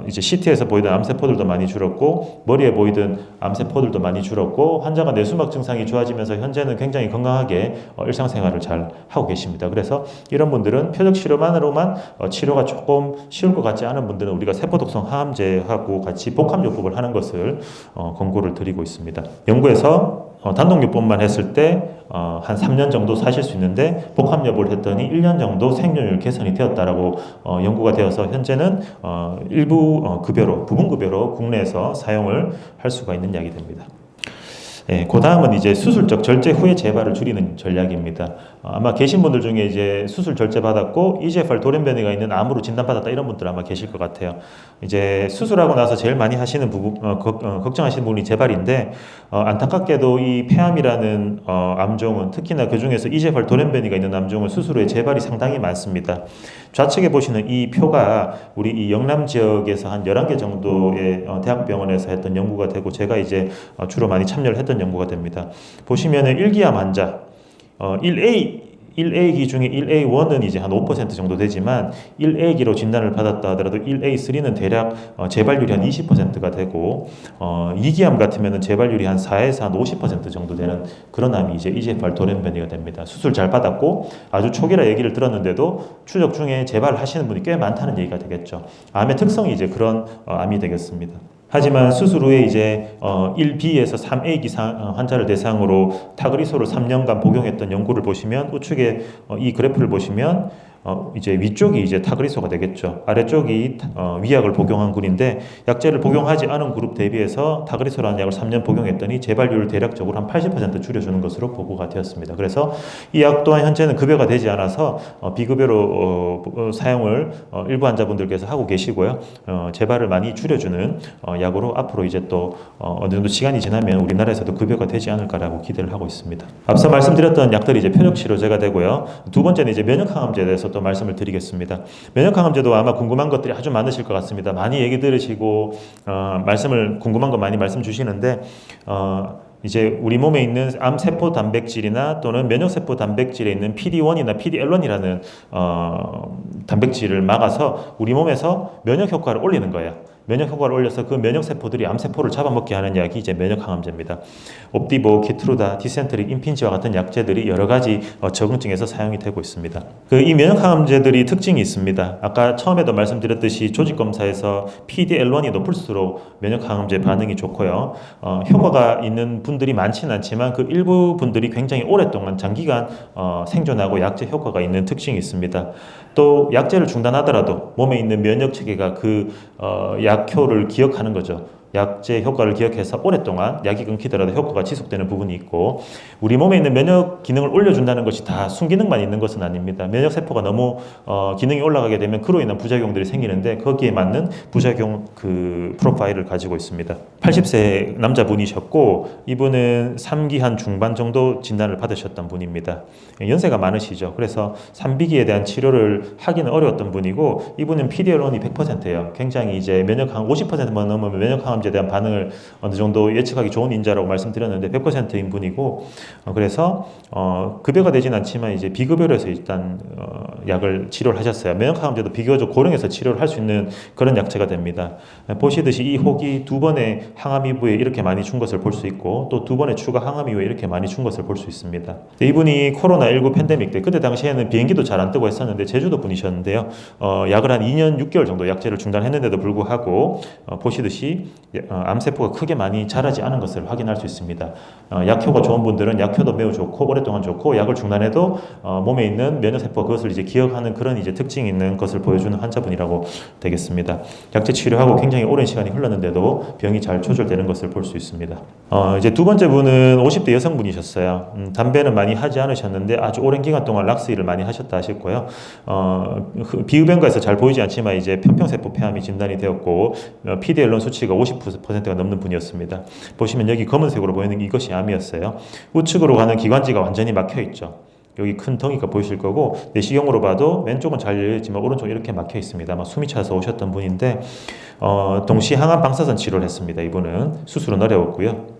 이제 CT에서 보이던 암세포들도 많이 줄었고 머리에 보이던 암세포들도 많이 줄었고 환자가 뇌수막 증상이 좋아지면서 현재는 굉장히 건강하게 일상생활을 잘 하고 계십니다. 그래서 이런 분들은 표적 치료만으로만 치료가 조금 쉬울 것 같지 않은 분들은 우리가 세포독성 항암제하고 같이 복합요법을 하는 것을 권고를 드리고 있습니다. 연구에서 단독요법만 했을 때 한 3년 정도 사실 수 있는데 복합요법을 했더니 1년 정도 생존율 개선이 되었다라고 연구가 되어서 현재는 일부 급여로 부분 급여로 국내에서 사용을 할 수가 있는 약이 됩니다. 예, 그 다음은 이제 수술적 절제 후에 재발을 줄이는 전략입니다. 아마 계신 분들 중에 이제 수술 절제 받았고 EGFR 돌연변이가 있는 암으로 진단받았다 이런 분들 아마 계실 것 같아요. 이제 수술하고 나서 제일 많이 하시는 부분, 걱정하시는 부분이 재발인데 안타깝게도 이 폐암이라는 암종은 특히나 그 중에서 EGFR 돌연변이가 있는 암종은 수술 후에 재발이 상당히 많습니다. 좌측에 보시는 이 표가 우리 이 영남 지역에서 한 11개 정도의 대학병원에서 했던 연구가 되고 제가 이제 주로 많이 참여를 했던 연구가 됩니다. 보시면은 1기암 환자 1A기 중에 1A1은 이제 한 5% 정도 되지만 1A기로 진단을 받았다 하더라도 1A3는 대략 재발률이 한 20%가 되고 2기암 같으면은 재발률이 한 4에서 한 50% 정도 되는 그런 암이 이제 EGFR 돌연변이가 됩니다. 수술 잘 받았고 아주 초기라 얘기를 들었는데도 추적 중에 재발을 하시는 분이 꽤 많다는 얘기가 되겠죠. 암의 특성이 이제 그런 암이 되겠습니다. 하지만 수술 후에 이제 1B에서 3A기 환자를 대상으로 타그리소를 3년간 복용했던 연구를 보시면 우측에 이 그래프를 보시면 이제 위쪽이 이제 타그리소가 되겠죠. 아래쪽이 위약을 복용한 군인데 약제를 복용하지 않은 그룹 대비해서 타그리소라는 약을 3년 복용했더니 재발률을 대략적으로 한 80% 줄여주는 것으로 보고가 되었습니다. 그래서 이 약 또한 현재는 급여가 되지 않아서 비급여로 사용을 일부 환자분들께서 하고 계시고요. 재발을 많이 줄여주는 약으로 앞으로 이제 또 어느 정도 시간이 지나면 우리나라에서도 급여가 되지 않을까라고 기대를 하고 있습니다. 앞서 말씀드렸던 약들이 이제 표적 치료제가 되고요. 두 번째는 이제 면역항암제에 대해서 또 말씀을 드리겠습니다. 면역항암제도 아마 궁금한 것들이 아주 많으실 것 같습니다. 많이 얘기 들으시고 말씀을 궁금한 거 많이 말씀 주시는데 이제 우리 몸에 있는 암세포 단백질이나 또는 면역세포 단백질에 있는 PD-1이나 PD-L1이라는 단백질을 막아서 우리 몸에서 면역 효과를 올리는 거예요. 면역 효과를 올려서 그 면역세포들이 암세포를 잡아먹게 하는 약이 이제 면역항암제입니다. 옵디보, 키트루다, 디센트릭, 임핀지와 같은 약제들이 여러 가지 적응증에서 사용이 되고 있습니다. 이 면역항암제들이 특징이 있습니다. 아까 처음에도 말씀드렸듯이 조직검사에서 PD-L1이 높을수록 면역항암제 반응이 좋고요. 효과가 있는 분들이 많지는 않지만 그 일부 분들이 굉장히 오랫동안 장기간 생존하고 약제 효과가 있는 특징이 있습니다. 또 약제를 중단하더라도 몸에 있는 면역체계가 그 약효를 기억하는 거죠. 약제 효과를 기억해서 오랫동안 약이 끊기더라도 효과가 지속되는 부분이 있고 우리 몸에 있는 면역 기능을 올려준다는 것이 다 순기능만 있는 것은 아닙니다. 면역세포가 너무 기능이 올라가게 되면 그로 인한 부작용들이 생기는데 거기에 맞는 부작용 그 프로파일을 가지고 있습니다. 80세 남자분이셨고 이분은 3기 한 중반 정도 진단을 받으셨던 분입니다. 연세가 많으시죠. 그래서 3비기에 대한 치료를 하기는 어려웠던 분이고 이분은 PD-L1이 100%예요. 굉장히 이제 면역항 50%만 넘으면 면역항암제에 대한 반응을 어느 정도 예측하기 좋은 인자라고 말씀드렸는데 100%인 분이고 그래서 급여가 되진 않지만 이제 비급여로 해서 일단 약을 치료를 하셨어요. 면역항암제도 비교적 고령에서 치료를 할 수 있는 그런 약제가 됩니다. 보시듯이 이 혹이 두 번의 항암 이후에 이렇게 많이 준 것을 볼 수 있고 또 두 번의 추가 항암 이후에 이렇게 많이 준 것을 볼 수 있습니다. 이분이 코로나19 팬데믹 때 그때 당시에는 비행기도 잘 안 뜨고 했었는데 제주도 분이셨는데요. 약을 한 2년 6개월 정도 약제를 중단했는데도 불구하고 보시듯이 암세포가 크게 많이 자라지 않은 것을 확인할 수 있습니다. 약효가 좋은 분들은 약효도 매우 좋고 오랫동안 좋고 약을 중단해도 몸에 있는 면역세포가 그것을 이제 기억하는 그런 이제 특징이 있는 것을 보여주는 환자분이라고 되겠습니다. 약제 치료하고 굉장히 오랜 시간이 흘렀는데도 병이 잘 조절되는 것을 볼 수 있습니다. 이제 두 번째 분은 50대 여성분이셨어요. 담배는 많이 하지 않으셨는데 아주 오랜 기간 동안 락스 일을 많이 하셨다 하셨고요. 비흡연가에서 잘 보이지 않지만 이제 편평세포 폐암이 진단이 되었고 PD-L1 수치가 50%가 넘는 분이었습니다. 보시면 여기 검은색으로 보이는 이것이 암이었어요. 우측으로 가는 기관지가 완전히 막혀 있죠. 여기 큰 덩이가 보이실 거고 내시경으로 봐도 왼쪽은 잘 열려있지만 오른쪽은 이렇게 막혀 있습니다. 아마 숨이 차서 오셨던 분인데 동시 항암 방사선 치료를 했습니다. 이분은 수술은 어려웠고요.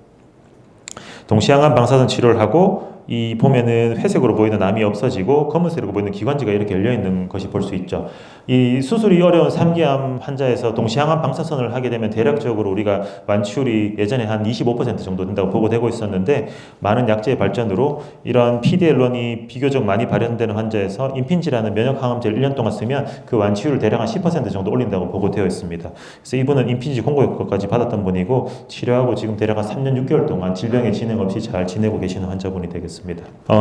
동시 항암 방사선 치료를 하고 이 보면은 회색으로 보이는 암이 없어지고 검은색으로 보이는 기관지가 이렇게 열려 있는 것이 볼 수 있죠. 이 수술이 어려운 3기암 환자에서 동시항암 방사선을 하게 되면 대략적으로 우리가 완치율이 예전에 한 25% 정도 된다고 보고되고 있었는데, 많은 약제의 발전으로 이런 PD-L1이 비교적 많이 발현되는 환자에서 임핀지라는 면역 항암제를 1년 동안 쓰면 그 완치율을 대략 한 10% 정도 올린다고 보고되어 있습니다. 그래서 이분은 임핀지 공고 효과까지 받았던 분이고, 치료하고 지금 대략 한 3년 6개월 동안 질병의 진행 없이 잘 지내고 계시는 환자분이 되겠습니다.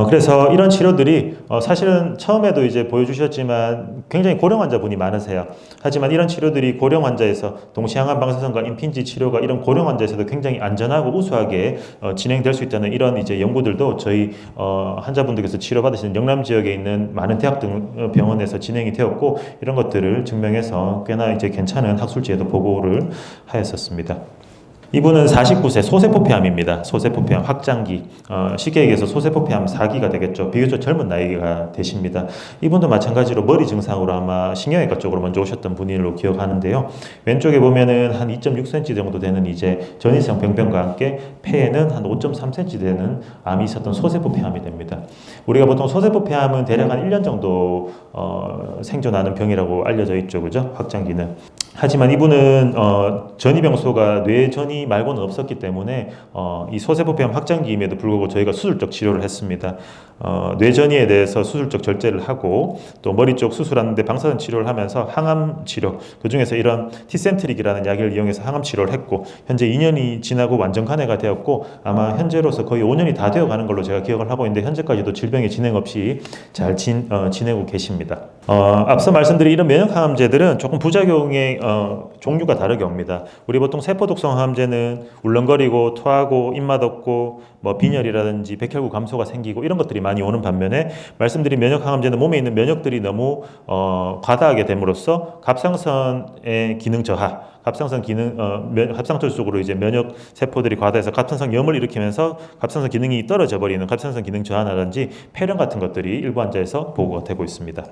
그래서 이런 치료들이 사실은 처음에도 이제 보여주셨지만 굉장히 고령 환자분이 많으세요. 하지만 이런 치료들이 고령 환자에서 동시항암 방사선과 임핀지 치료가 이런 고령 환자에서도 굉장히 안전하고 우수하게 진행될 수 있다는 이런 이제 연구들도 저희 환자분들께서 치료받으시는 영남 지역에 있는 많은 대학 등 병원에서 진행이 되었고, 이런 것들을 증명해서 꽤나 이제 괜찮은 학술지에도 보고를 하였었습니다. 이분은 49세 소세포폐암입니다. 소세포폐암 확장기, 쉽게 얘기해서 소세포폐암 4기가 되겠죠. 비교적 젊은 나이가 되십니다. 이분도 마찬가지로 머리 증상으로 아마 신경외과 쪽으로 먼저 오셨던 분으로 기억하는데요. 왼쪽에 보면은 한 2.6cm 정도 되는 이제 전이성 병변과 함께 폐에는 한 5.3cm 되는 암이 있었던 소세포폐암이 됩니다. 우리가 보통 소세포폐암은 대략 한 1년 정도 생존하는 병이라고 알려져 있죠, 그죠? 확장기는. 하지만 이분은 전이병소가 뇌전이 말고는 없었기 때문에 이 소세포폐암 확장기임에도 불구하고 저희가 수술적 치료를 했습니다. 뇌전이에 대해서 수술적 절제를 하고, 또 머리 쪽 수술하는데 방사선 치료를 하면서 항암 치료, 그 중에서 이런 티센트릭이라는 약을 이용해서 항암 치료를 했고, 현재 2년이 지나고 완전 간회가 되었고, 아마 현재로서 거의 5년이 다 되어 가는 걸로 제가 기억을 하고 있는데, 현재까지도 질병의 진행 없이 잘 지내고 계십니다. 앞서 말씀드린 이런 면역항암제들은 조금 부작용의 종류가 다르게 옵니다. 우리 보통 세포독성 항암제는 울렁거리고 토하고 입맛 없고 뭐 빈혈이라든지 백혈구 감소가 생기고 이런 것들이 많이 오는 반면에, 말씀드린 면역항암제는 몸에 있는 면역들이 너무 과다하게 됨으로써 갑상선의 기능 저하, 갑상선 기능 합상증 속으로 이제 면역 세포들이 과다해서 갑상선 염을 일으키면서 갑상선 기능이 떨어져 버리는 갑상선 기능 저하라든지 폐렴 같은 것들이 일부 환자에서 보고가 되고 있습니다.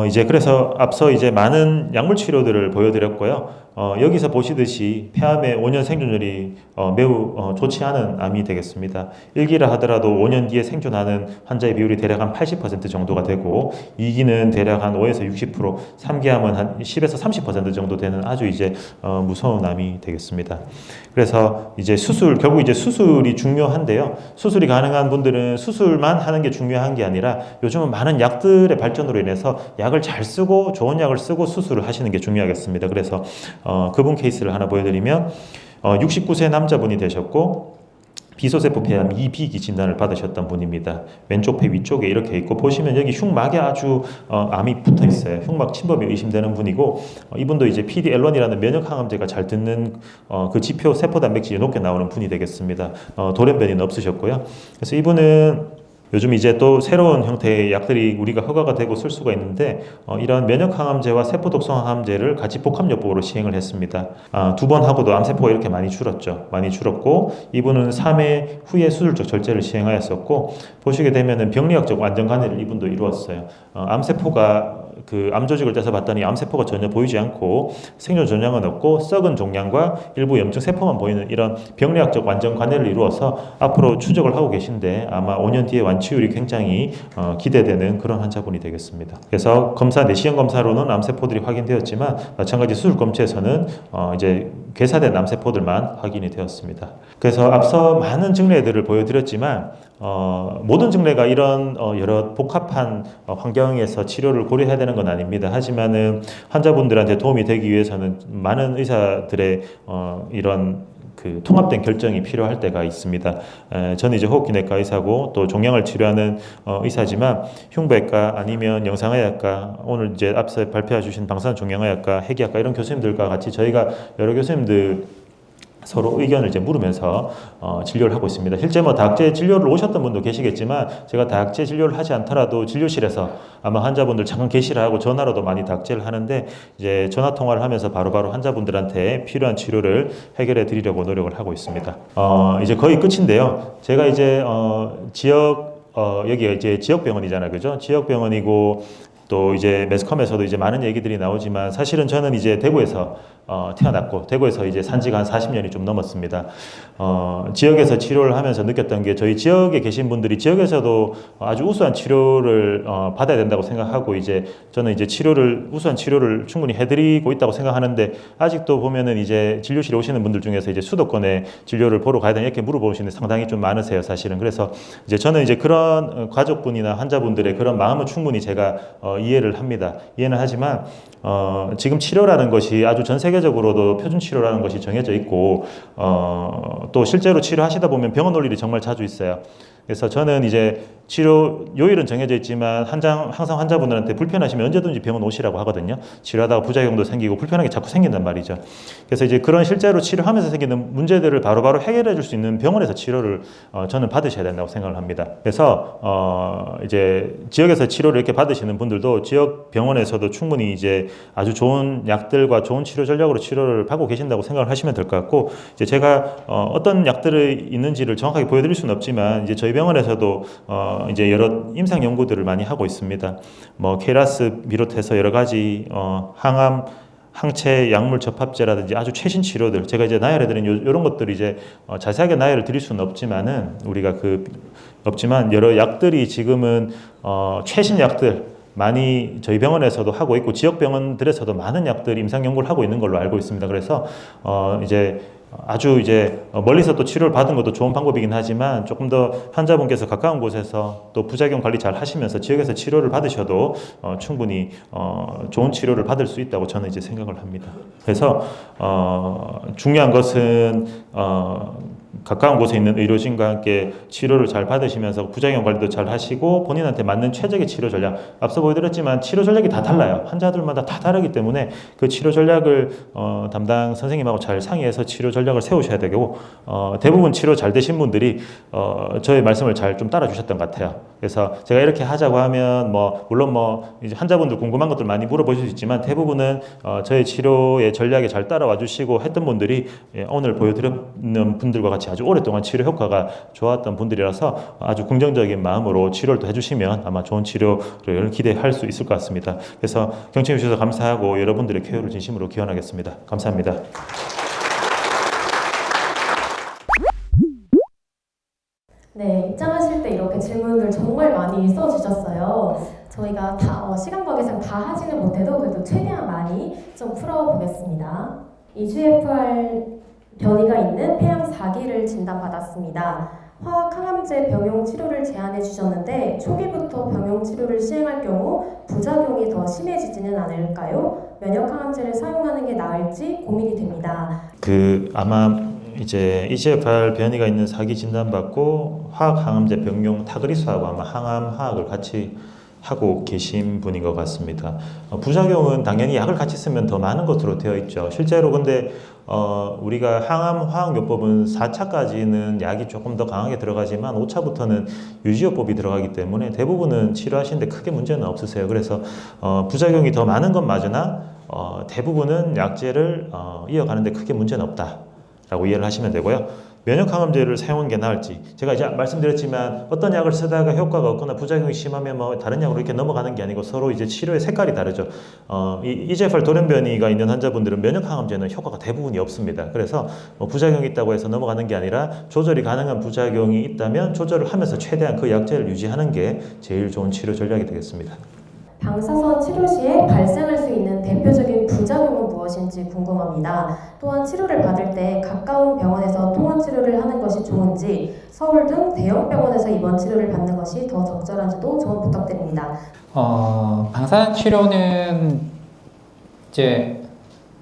이제 그래서 앞서 이제 많은 약물 치료들을 보여드렸고요. 여기서 보시듯이 폐암의 5년 생존율이 매우 좋지 않은 암이 되겠습니다. 1기라 하더라도 5년 뒤에 생존하는 환자의 비율이 대략 한 80% 정도가 되고, 2기는 대략 한 5에서 60%, 3기암은 한 10에서 30% 정도 되는 아주 이제 무서운 암이 되겠습니다. 그래서 이제 결국 이제 수술이 중요한데요. 수술이 가능한 분들은 수술만 하는 게 중요한 게 아니라, 요즘은 많은 약들의 발전으로 인해서 약을 잘 쓰고 좋은 약을 쓰고 수술을 하시는 게 중요하겠습니다. 그래서 그분 케이스를 하나 보여드리면, 69세 남자분이 되셨고 비소세포폐암 2비기 진단을 받으셨던 분입니다. 왼쪽 폐 위쪽에 이렇게 있고, 보시면 여기 흉막에 아주 암이 붙어 있어요. 흉막 침범이 의심되는 분이고, 이분도 이제 PD-L1이라는 면역항암제가 잘 듣는 그 지표 세포 단백질이 높게 나오는 분이 되겠습니다. 돌연변이는 없으셨고요. 그래서 이분은 요즘 이제 또 새로운 형태의 약들이 우리가 허가가 되고 쓸 수가 있는데, 이런 면역항암제와 세포독성항암제를 같이 복합요법으로 시행을 했습니다. 2번 하고도 암세포가 이렇게 많이 줄었죠. 많이 줄었고, 이분은 3회 후에 수술적 절제를 시행하였었고, 보시게 되면은 병리학적 완전 간회를 이분도 이루었어요. 암세포가 그 암조직을 떼서 봤더니 암세포가 전혀 보이지 않고 생존 전형은 없고 썩은 종양과 일부 염증 세포만 보이는 이런 병리학적 완전 관해를 이루어서 앞으로 추적을 하고 계신데, 아마 5년 뒤에 완치율이 굉장히 기대되는 그런 환자분이 되겠습니다. 그래서 내시경 검사로는 암세포들이 확인되었지만, 마찬가지 수술 검체에서는 이제 괴사된 암세포들만 확인이 되었습니다. 그래서 앞서 많은 증례들을 보여드렸지만, 모든 증례가 이런 여러 복합한 환경에서 치료를 고려해야 되는 건 아닙니다. 하지만은 환자분들한테 도움이 되기 위해서는 많은 의사들의 이런 그 통합된 결정이 필요할 때가 있습니다. 저는 이제 호흡기내과 의사고 또 종양을 치료하는 의사지만, 흉부외과 아니면 영상의학과, 오늘 이제 앞서 발표해 주신 방사선종양의학과, 해기학과 이런 교수님들과 같이 저희가 여러 교수님들 서로 의견을 이제 물으면서 진료를 하고 있습니다. 실제 뭐 다학제 진료를 오셨던 분도 계시겠지만, 제가 다학제 진료를 하지 않더라도 진료실에서 아마 환자분들 잠깐 계시라 하고 전화로도 많이 다학제를 하는데, 이제 전화 통화를 하면서 바로바로 환자분들한테 필요한 치료를 해결해 드리려고 노력을 하고 있습니다. 이제 거의 끝인데요. 제가 이제 여기가 이제 지역병원이잖아요, 그죠? 지역병원이고 또 이제 매스컴에서도 이제 많은 얘기들이 나오지만, 사실은 저는 이제 대구에서 태어났고 대구에서 이제 산 지가 한 40년이 좀 넘었습니다. 지역에서 치료를 하면서 느꼈던 게 저희 지역에 계신 분들이 지역에서도 아주 우수한 치료를 받아야 된다고 생각하고 이제 저는 이제 우수한 치료를 충분히 해드리고 있다고 생각하는데 아직도 보면은 이제 진료실에 오시는 분들 중에서 이제 수도권에 진료를 보러 가야 되냐 이렇게 물어보시는 상당히 좀 많으세요, 사실은. 그래서 이제 저는 이제 그런 가족분이나 환자분들의 그런 마음은 충분히 제가 이해를 합니다. 이해는 하지만 지금 치료라는 것이 아주 전 세계적으로도 표준 치료라는 것이 정해져 있고 또 실제로 치료하시다 보면 병원 올 일이 정말 자주 있어요. 그래서 저는 이제 치료 요일은 정해져 있지만 항상 환자분들한테 불편하시면 언제든지 병원 오시라고 하거든요. 치료하다가 부작용도 생기고 불편한 게 자꾸 생긴단 말이죠. 그래서 이제 그런 실제로 치료하면서 생기는 문제들을 바로바로 해결해 줄 수 있는 병원에서 치료를 저는 받으셔야 된다고 생각을 합니다. 그래서 이제 지역에서 치료를 이렇게 받으시는 분들도 지역 병원에서도 충분히 이제 아주 좋은 약들과 좋은 치료 전략으로 치료를 받고 계신다고 생각을 하시면 될 것 같고, 이제 제가 어떤 약들이 있는지를 정확하게 보여드릴 수는 없지만 이제 저희 병원에서도 이제 여러 임상 연구들을 많이 하고 있습니다. 뭐 케라스 비롯해서 여러 가지 항암, 항체 약물 접합제라든지 아주 최신 치료들, 제가 이제 나열해드린 이런 것들이 이제 자세하게 나열을 드릴 수는 없지만은 없지만 여러 약들이 지금은 최신 약들 많이 저희 병원에서도 하고 있고 지역 병원들에서도 많은 약들 임상 연구를 하고 있는 걸로 알고 있습니다. 그래서 이제 아주 이제 멀리서 또 치료를 받은 것도 좋은 방법이긴 하지만 조금 더 환자분께서 가까운 곳에서 또 부작용 관리 잘 하시면서 지역에서 치료를 받으셔도 충분히 좋은 치료를 받을 수 있다고 저는 이제 생각을 합니다. 그래서 중요한 것은 가까운 곳에 있는 의료진과 함께 치료를 잘 받으시면서 부작용 관리도 잘 하시고 본인한테 맞는 최적의 치료 전략, 앞서 보여드렸지만 치료 전략이 다 달라요. 환자들마다 다 다르기 때문에 그 치료 전략을 담당 선생님하고 잘 상의해서 치료 전략을 세우셔야 되고 대부분 치료 잘 되신 분들이 저의 말씀을 잘 좀 따라 주셨던 것 같아요. 그래서 제가 이렇게 하자고 하면 물론 이제 환자분들 궁금한 것들 많이 물어보실 수 있지만 대부분은 저의 치료의 전략에 잘 따라와 주시고 했던 분들이 오늘 보여드리는 분들과 같이 아주 오랫동안 치료 효과가 좋았던 분들이라서 아주 긍정적인 마음으로 치료를 또 해주시면 아마 좋은 치료를 기대할 수 있을 것 같습니다. 그래서 경청해 주셔서 감사하고 여러분들의 쾌유를 진심으로 기원하겠습니다. 감사합니다. 네, 입장하실 때 이렇게 질문을 정말 많이 써주셨어요. 저희가 다 시간 관계상 다 하지는 못해도 그래도 최대한 많이 좀 풀어보겠습니다. EGFR 변이가 있는 폐암 4기를 진단받았습니다. 화학 항암제 병용 치료를 제안해 주셨는데 초기부터 병용 치료를 시행할 경우 부작용이 더 심해지지는 않을까요? 면역 항암제를 사용하는 게 나을지 고민이 됩니다. 아마 이제 EGFR 변이가 있는 4기 진단받고 화학 항암제 병용 타그리스하고 아마 항암 화학을 같이 하고 계신 분인 것 같습니다. 부작용은 당연히 약을 같이 쓰면 더 많은 것으로 되어 있죠. 실제로 근데 우리가 항암 화학요법은 4차까지는 약이 조금 더 강하게 들어가지만 5차부터는 유지요법이 들어가기 때문에 대부분은 치료하시는데 크게 문제는 없으세요. 그래서 부작용이 더 많은 건 맞으나 대부분은 약제를 이어가는데 크게 문제는 없다라고 이해를 하시면 되고요. 면역항암제를 사용하는 게 나을지, 제가 이제 말씀드렸지만 어떤 약을 쓰다가 효과가 없거나 부작용이 심하면 다른 약으로 이렇게 넘어가는 게 아니고 서로 이제 치료의 색깔이 다르죠. EGFR 돌연변이가 있는 환자분들은 면역항암제는 효과가 대부분이 없습니다. 그래서 부작용이 있다고 해서 넘어가는 게 아니라 조절이 가능한 부작용이 있다면 조절을 하면서 최대한 그 약제를 유지하는 게 제일 좋은 치료 전략이 되겠습니다. 방사선 치료 시에 발생할 수 있는 대표적인 부작용은 무엇인지 궁금합니다. 또한 치료를 받을 때 가까운 병원에서 통원 치료를 하는 것이 좋은지, 서울 등 대형 병원에서 입원 치료를 받는 것이 더 적절한지도 조언 부탁드립니다. 방사선 치료는 이제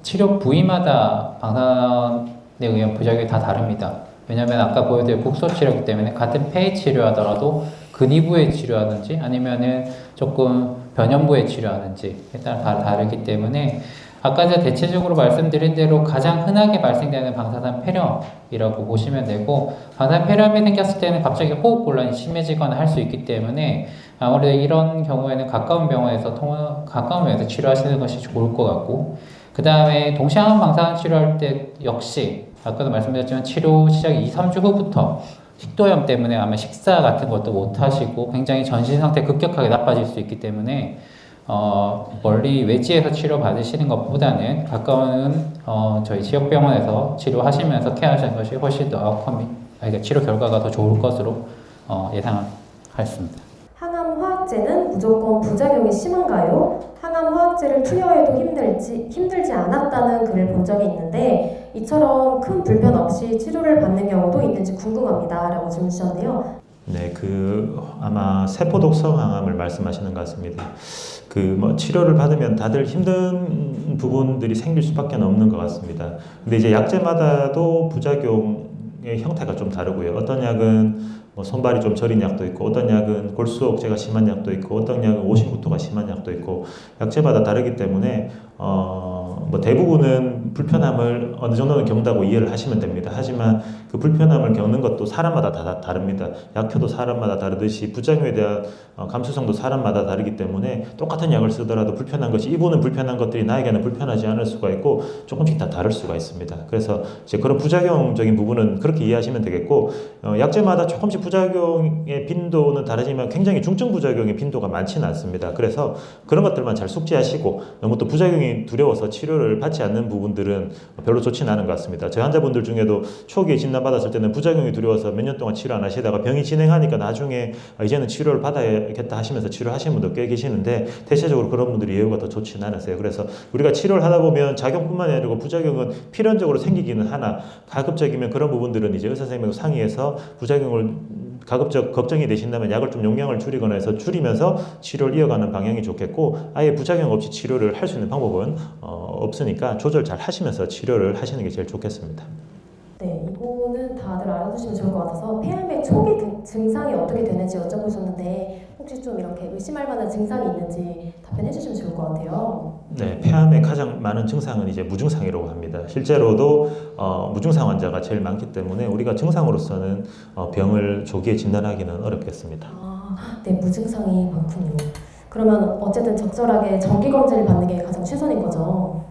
치료 부위마다 방사선에 의한 부작용이 다 다릅니다. 왜냐하면 아까 보여드린 국소 치료이기 때문에 같은 폐의 치료하더라도 근위부에 치료하든지 아니면은 조금 변형부에 치료하는지에 따라 다르기 때문에 아까 제가 대체적으로 말씀드린 대로 가장 흔하게 발생되는 방사선 폐렴이라고 보시면 되고, 방사선 폐렴이 생겼을 때는 갑자기 호흡 곤란이 심해지거나 할 수 있기 때문에 아무래도 이런 경우에는 가까운 병원에서 치료하시는 것이 좋을 것 같고, 그 다음에 동시항암 방사선 치료할 때 역시 아까도 말씀드렸지만 치료 시작 2-3주 후부터 식도염 때문에 아마 식사 같은 것도 못 하시고 굉장히 전신 상태 급격하게 나빠질 수 있기 때문에 멀리 외지에서 치료 받으시는 것보다는 가까운 저희 지역병원에서 치료하시면서 케어하시는 것이 훨씬 더 그러니까 치료 결과가 더 좋을 것으로 예상했습니다. 항암 화학제는 무조건 부작용이 심한가요? 항암 화학제를 투여해도 힘들지 않았다는 글을 본 적이 있는데 이처럼 큰 불편 없이 치료를 받는 경우도 있는지 궁금합니다. 라고 질문 주셨는데요. 네, 아마 세포독성 항암을 말씀하시는 것 같습니다. 치료를 받으면 다들 힘든 부분들이 생길 수밖에 없는 것 같습니다. 근데 이제 약제마다도 부작용의 형태가 좀 다르고요. 어떤 약은 손발이 좀 저린 약도 있고, 어떤 약은 골수억제가 심한 약도 있고, 어떤 약은 오십구토가 심한 약도 있고, 약제마다 다르기 때문에 대부분은 불편함을 어느 정도는 겪는다고 이해를 하시면 됩니다. 하지만 그 불편함을 겪는 것도 사람마다 다 다릅니다. 약효도 사람마다 다르듯이 부작용에 대한 감수성도 사람마다 다르기 때문에 똑같은 약을 쓰더라도 불편한 것이 이분은 불편한 것들이 나에게는 불편하지 않을 수가 있고 조금씩 다 다를 수가 있습니다. 그래서 이제 그런 부작용적인 부분은 그렇게 이해하시면 되겠고, 약제마다 조금씩 부작용의 빈도는 다르지만 굉장히 중증 부작용의 빈도가 많지는 않습니다. 그래서 그런 것들만 잘 숙지하시고 너무 또 부작용이 두려워서 치료를 받지 않는 부분들은 별로 좋지는 않은 것 같습니다. 저희 환자분들 중에도 초기에 진단받았을 때는 부작용이 두려워서 몇 년 동안 치료 안 하시다가 병이 진행하니까 나중에 이제는 치료를 받아야겠다 하시면서 치료하시는 분도 꽤 계시는데 대체적으로 그런 분들이 예후가 더 좋지는 않으세요. 그래서 우리가 치료를 하다 보면 작용뿐만이 아니고 부작용은 필연적으로 생기기는 하나 가급적이면 그런 부분들은 이제 의사 선생님하고 상의해서 부작용을 가급적 걱정이 되신다면 약을 좀 용량을 줄이거나 해서 줄이면서 치료를 이어가는 방향이 좋겠고, 아예 부작용 없이 치료를 할 수 있는 방법은 없으니까 조절 잘 하시면서 치료를 하시는 게 제일 좋겠습니다. 네, 이거는 다들 알아두시면 좋을 것 같아서 폐암의 초기 증상이 어떻게 되는지 여쭤보셨는데 혹시 좀 이렇게 의심할 만한 증상이 있는지 답변해 주시면 좋을 것 같아요. 네, 폐암의 가장 많은 증상은 이제 무증상이라고 합니다. 실제로도 무증상 환자가 제일 많기 때문에 우리가 증상으로서는 병을 조기에 진단하기는 어렵겠습니다. 네, 무증상이 많군요. 그러면 어쨌든 적절하게 정기 검진을 받는 게 가장 최선인 거죠?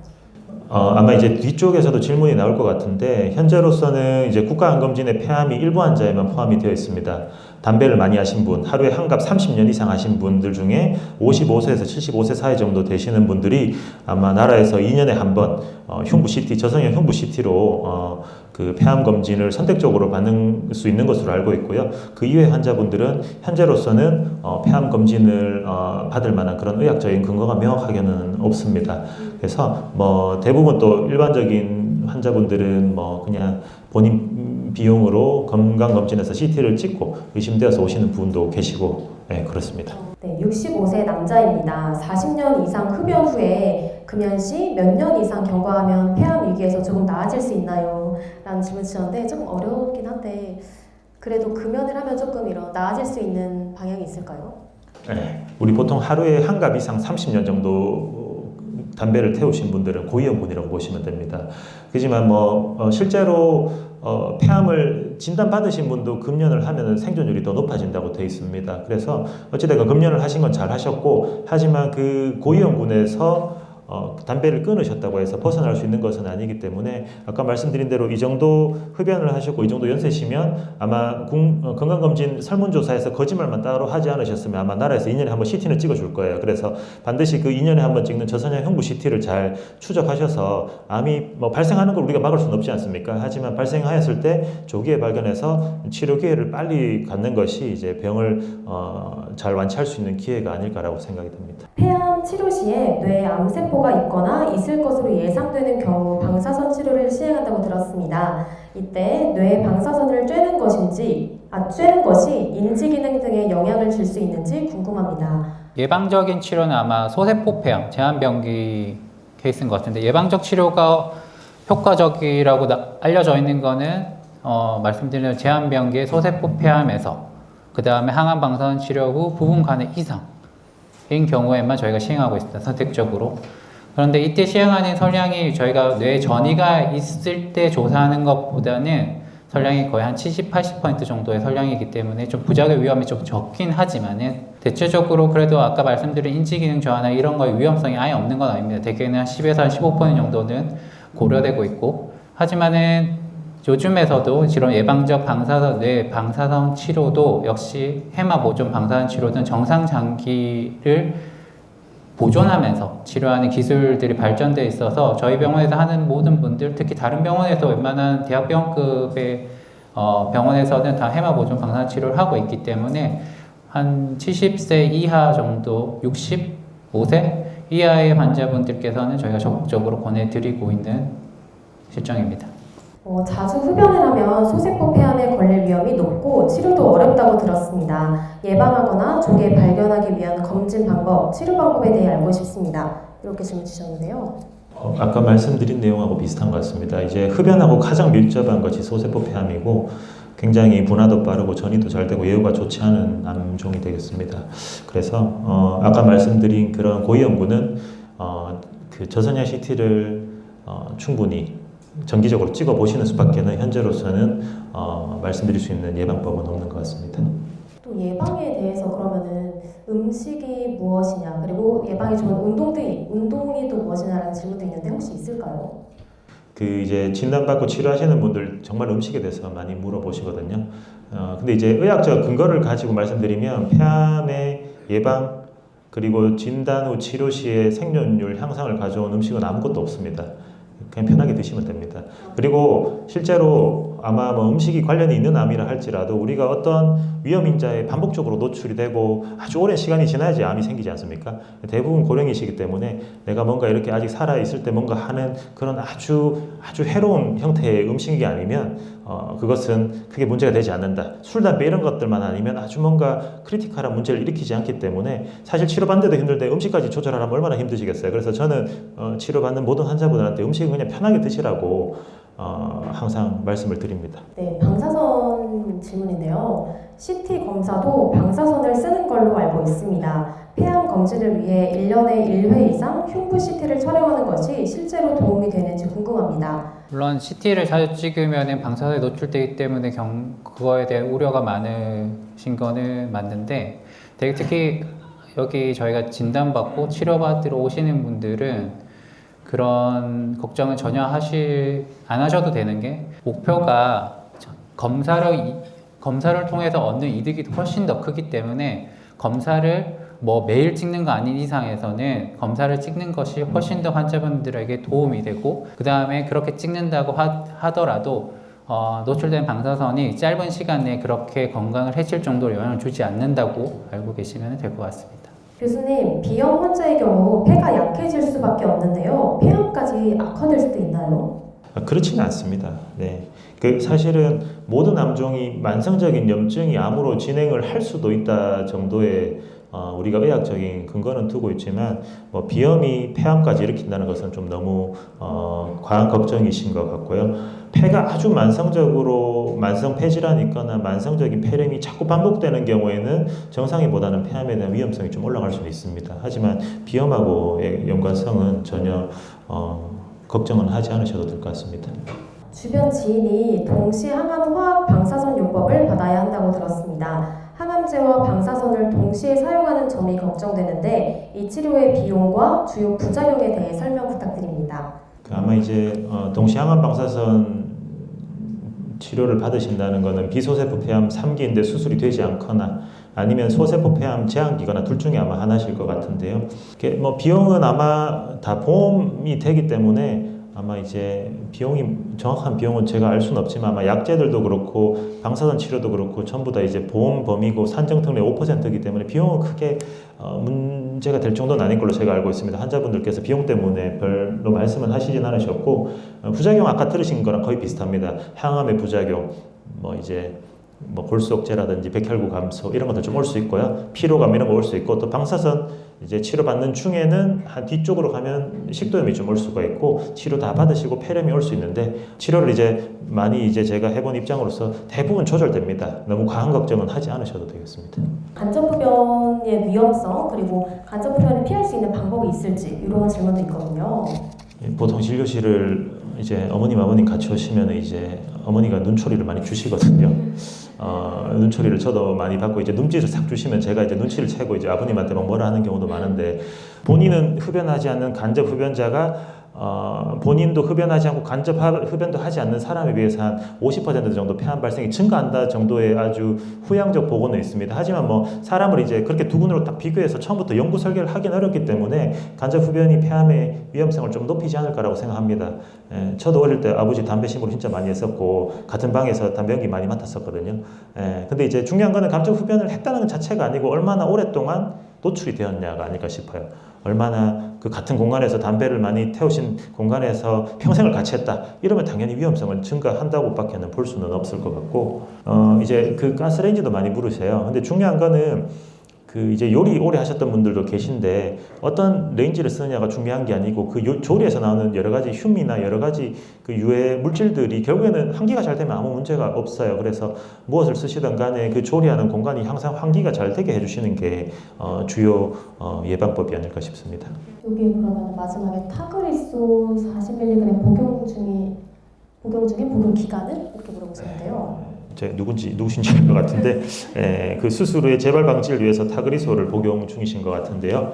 아마 이제 뒤쪽에서도 질문이 나올 것 같은데 현재로서는 이제 국가암검진에 폐암이 일부 환자에만 포함이 되어 있습니다. 담배를 많이 하신 분, 하루에 한갑 30년 이상 하신 분들 중에 55세에서 75세 사이 정도 되시는 분들이 아마 나라에서 2년에 한 번 흉부 CT, 저성형 흉부 CT로 그 폐암 검진을 선택적으로 받는 수 있는 것으로 알고 있고요. 그 이외 환자분들은 현재로서는 폐암 검진을 받을 만한 그런 의학적인 근거가 명확하게는 없습니다. 그래서 대부분 또 일반적인 환자분들은 그냥 본인 비용으로 건강검진에서 CT를 찍고 의심되어서 오시는 분도 계시고, 네, 그렇습니다. 네, 65세 남자입니다. 40년 이상 흡연 후에 금연 시 몇 년 이상 경과하면 폐암 위기에서 조금 나아질 수 있나요? 라는 질문 주셨는데 조금 어렵긴 한데 그래도 금연을 하면 조금 나아질 수 있는 방향이 있을까요? 네, 우리 보통 하루에 한갑 이상 30년 정도 담배를 태우신 분들은 고위험군이라고 보시면 됩니다. 그렇지만 실제로 폐암을 진단받으신 분도 금연을 하면 생존율이 더 높아진다고 되어 있습니다. 그래서 어찌됐건 금연을 하신 건 잘 하셨고, 하지만 그 고위험군에서 담배를 끊으셨다고 해서 벗어날 수 있는 것은 아니기 때문에 아까 말씀드린 대로 이 정도 흡연을 하셨고 이 정도 연세시면 아마 건강검진 설문조사에서 거짓말만 따로 하지 않으셨으면 아마 나라에서 2년에 한 번 CT는 찍어줄 거예요. 그래서 반드시 그 2년에 한 번 찍는 저선형 흉부 CT를 잘 추적하셔서 암이 발생하는 걸 우리가 막을 수는 없지 않습니까? 하지만 발생하였을 때 조기에 발견해서 치료 기회를 빨리 갖는 것이 이제 병을 잘 완치할 수 있는 기회가 아닐까라고 생각이 듭니다. 폐암 치료 시에 뇌에 암세포가 있거나 있을 것으로 예상되는 경우 방사선 치료를 시행한다고 들었습니다. 이때 뇌 방사선을 쬐는 것이 인지 기능 등에 영향을 줄 수 있는지 궁금합니다. 예방적인 치료는 아마 소세포 폐암, 제한병기 케이스인 것 같은데 예방적 치료가 효과적이라고 알려져 있는 거는 말씀드린 제한병기의 소세포 폐암에서 그 다음에 항암 방사선 치료 후 부분 간의 이상인 경우에만 저희가 시행하고 있습니다. 선택적으로. 그런데 이때 시행하는 선량이 저희가 뇌 전이가 있을 때 조사하는 것보다는 선량이 거의 한 70, 80% 정도의 선량이기 때문에 좀 부작용 위험이 좀 적긴 하지만은 대체적으로 그래도 아까 말씀드린 인지기능 저하나 이런 거의 위험성이 아예 없는 건 아닙니다. 대개는 한 10에서 한 15% 정도는 고려되고 있고, 하지만은 요즘에서도 이런 예방적 뇌 방사선 치료도 역시 해마 보존 방사선 치료든 정상 장기를 보존하면서 치료하는 기술들이 발전돼 있어서 저희 병원에서 하는 모든 분들, 특히 다른 병원에서 웬만한 대학병원급의 병원에서는 다 해마 보존 방사선 치료를 하고 있기 때문에 한 70세 이하 정도, 65세 이하의 환자분들께서는 저희가 적극적으로 권해드리고 있는 실정입니다. 자주 흡연을 하면 소세포 폐암에 걸릴 위험이 높고 치료도 어렵다고 들었습니다. 예방하거나 조기에 발견하기 위한 검진 방법, 치료 방법에 대해 알고 싶습니다. 이렇게 질문 주셨는데요. 아까 말씀드린 내용하고 비슷한 것 같습니다. 이제 흡연하고 가장 밀접한 것이 소세포 폐암이고 굉장히 분화도 빠르고 전이도 잘 되고 예후가 좋지 않은 암종이 되겠습니다. 그래서 아까 말씀드린 그런 고위험군은 그 저선형 CT를 충분히 정기적으로 찍어 보시는 수밖에는 현재로서는 말씀드릴 수 있는 예방법은 없는 것 같습니다. 또 예방에 대해서 그러면은 음식이 무엇이냐, 그리고 예방에 좋은 운동이 또 무엇이냐라는 질문도 있는데 혹시 있을까요? 그 이제 진단받고 치료하시는 분들 정말 음식에 대해서 많이 물어보시거든요. 근데 이제 의학적 근거를 가지고 말씀드리면 폐암의 예방 그리고 진단 후 치료 시에 생존율 향상을 가져온 음식은 아무것도 없습니다. 그냥 편하게 드시면 됩니다. 그리고 실제로 아마 뭐 음식이 관련이 있는 암이라 할지라도 우리가 어떤 위험인자에 반복적으로 노출이 되고 아주 오랜 시간이 지나야지 암이 생기지 않습니까? 대부분 고령이시기 때문에 내가 뭔가 이렇게 아직 살아있을 때 뭔가 하는 그런 아주 해로운 형태의 음식이 아니면 그것은 크게 문제가 되지 않는다. 술, 담배 이런 것들만 아니면 아주 뭔가 크리티컬한 문제를 일으키지 않기 때문에 사실 치료받는데도 힘들데 음식까지 조절하려면 얼마나 힘드시겠어요. 그래서 저는 치료받는 모든 환자분들한테 음식은 그냥 편하게 드시라고 항상 말씀을 드립니다. 네, 방사선 질문인데요. CT 검사도 방사선을 쓰는 걸로 알고 있습니다. 폐암 검진을 위해 1년에 1회 이상 흉부 CT를 촬영하는 것이 실제로 도움이 되는지 궁금합니다. 물론 CT를 자주 찍으면 방사선에 노출되기 때문에 그거에 대한 우려가 많으신 거는 맞는데 특히 여기 저희가 진단받고 치료받으러 오시는 분들은 그런 걱정은 전혀 안 하셔도 되는 게 목표가 검사를 통해서 얻는 이득이 훨씬 더 크기 때문에 검사를 뭐 매일 찍는 거 아닌 이상에서는 검사를 찍는 것이 훨씬 더 환자분들에게 도움이 되고 그 다음에 그렇게 찍는다고 하더라도 노출된 방사선이 짧은 시간 내에 그렇게 건강을 해칠 정도로 영향을 주지 않는다고 알고 계시면 될 것 같습니다. 교수님, 비염 환자의 경우 폐가 약해질 수밖에 없는데요. 폐암까지 악화될 수도 있나요? 그렇지는 않습니다. 네. 사실은 모든 암종이 만성적인 염증이 암으로 진행을 할 수도 있다 정도의 우리가 의학적인 근거는 두고 있지만 뭐 비염이 폐암까지 일으킨다는 것은 좀 너무 과한 걱정이신 것 같고요. 폐가 아주 만성적으로 만성 폐질환이 있거나 만성적인 폐렴이 자꾸 반복되는 경우에는 정상이보다는 폐암에 대한 위험성이 좀 올라갈 수는 있습니다. 하지만 비염하고의 연관성은 전혀 걱정은 하지 않으셔도 될 것 같습니다. 주변 지인이 동시 항암 화학 방사선 요법을 받아야 한다고 들었습니다. 항암제와 방사선을 동시에 사용하는 점이 걱정되는데 이 치료의 비용과 주요 부작용에 대해 설명 부탁드립니다. 아마 이제 동시 항암 방사선 치료를 받으신다는 것은 비소세포 폐암 3기인데 수술이 되지 않거나 아니면 소세포 폐암 제한기거나 둘 중에 아마 하나실 것 같은데요. 뭐 비용은 아마 다 보험이 되기 때문에 아마 이제 정확한 비용은 제가 알 수는 없지만 아마 약제들도 그렇고 방사선 치료도 그렇고 전부 다 이제 보험 범위고 산정특례 5%이기 때문에 비용은 크게 문제가 될 정도는 아닌 걸로 제가 알고 있습니다. 환자분들께서 비용 때문에 별로 말씀은 하시진 않으셨고 부작용 아까 들으신 거랑 거의 비슷합니다. 항암의 부작용 뭐 골수억제라든지 백혈구 감소 이런 것들 좀 올 수 있고요. 피로감 이런 거 올 수 있고 또 방사선 이제 치료받는 중에는 한 뒤쪽으로 가면 식도염이 좀 올 수가 있고 치료 다 받으시고 폐렴이 올 수 있는데 치료를 많이 제가 해본 입장으로서 대부분 조절됩니다. 너무 과한 걱정은 하지 않으셔도 되겠습니다. 간접흡연의 위험성 그리고 간접흡연을 피할 수 있는 방법이 있을지 이런 질문도 있거든요. 보통 진료실을 아버님 같이 오시면 어머니가 눈초리를 많이 주시거든요. 눈초리를 저도 많이 받고 눈짓을 싹 주시면 제가 눈치를 채고 아버님한테 막 뭐라 하는 경우도 많은데 본인은 흡연하지 않는 간접 흡연자가 본인도 흡연하지 않고 간접 흡연도 하지 않는 사람에 비해서 한 50% 정도 폐암 발생이 증가한다 정도의 아주 후향적 보고는 있습니다. 하지만 뭐 사람을 이제 그렇게 두 군으로 딱 비교해서 처음부터 연구 설계를 하긴 어렵기 때문에 간접 흡연이 폐암의 위험성을 좀 높이지 않을까라고 생각합니다. 저도 어릴 때 아버지 담배 심부름 진짜 많이 했었고 같은 방에서 담배 연기 많이 맡았었거든요. 근데 이제 중요한 거는 간접 흡연을 했다는 것 자체가 아니고 얼마나 오랫동안 노출이 되었냐가 아닐까 싶어요. 얼마나 그 같은 공간에서 담배를 많이 태우신 공간에서 평생을 같이 했다. 이러면 당연히 위험성은 증가한다고 밖에는 볼 수는 없을 것 같고, 이제 그 가스레인지도 많이 부르세요. 근데 중요한 거는 그 이제 요리 오래 하셨던 분들도 계신데 어떤 레인지를 쓰느냐가 중요한 게 아니고 그 조리에서 나오는 여러 가지 휴미나 여러 가지 그 유해 물질들이 결국에는 환기가 잘 되면 아무 문제가 없어요. 그래서 무엇을 쓰시든 간에 그 조리하는 공간이 항상 환기가 잘 되게 해주시는 게 주요 예방법이 아닐까 싶습니다. 여기 그러면 마지막에 타그리소 40mg 복용 중에 복용 기간은 이렇게 물어보셨는데요. 누구신지 알 것 같은데 그 수술 후에 재발 방지를 위해서 타그리소를 복용 중이신 것 같은데요.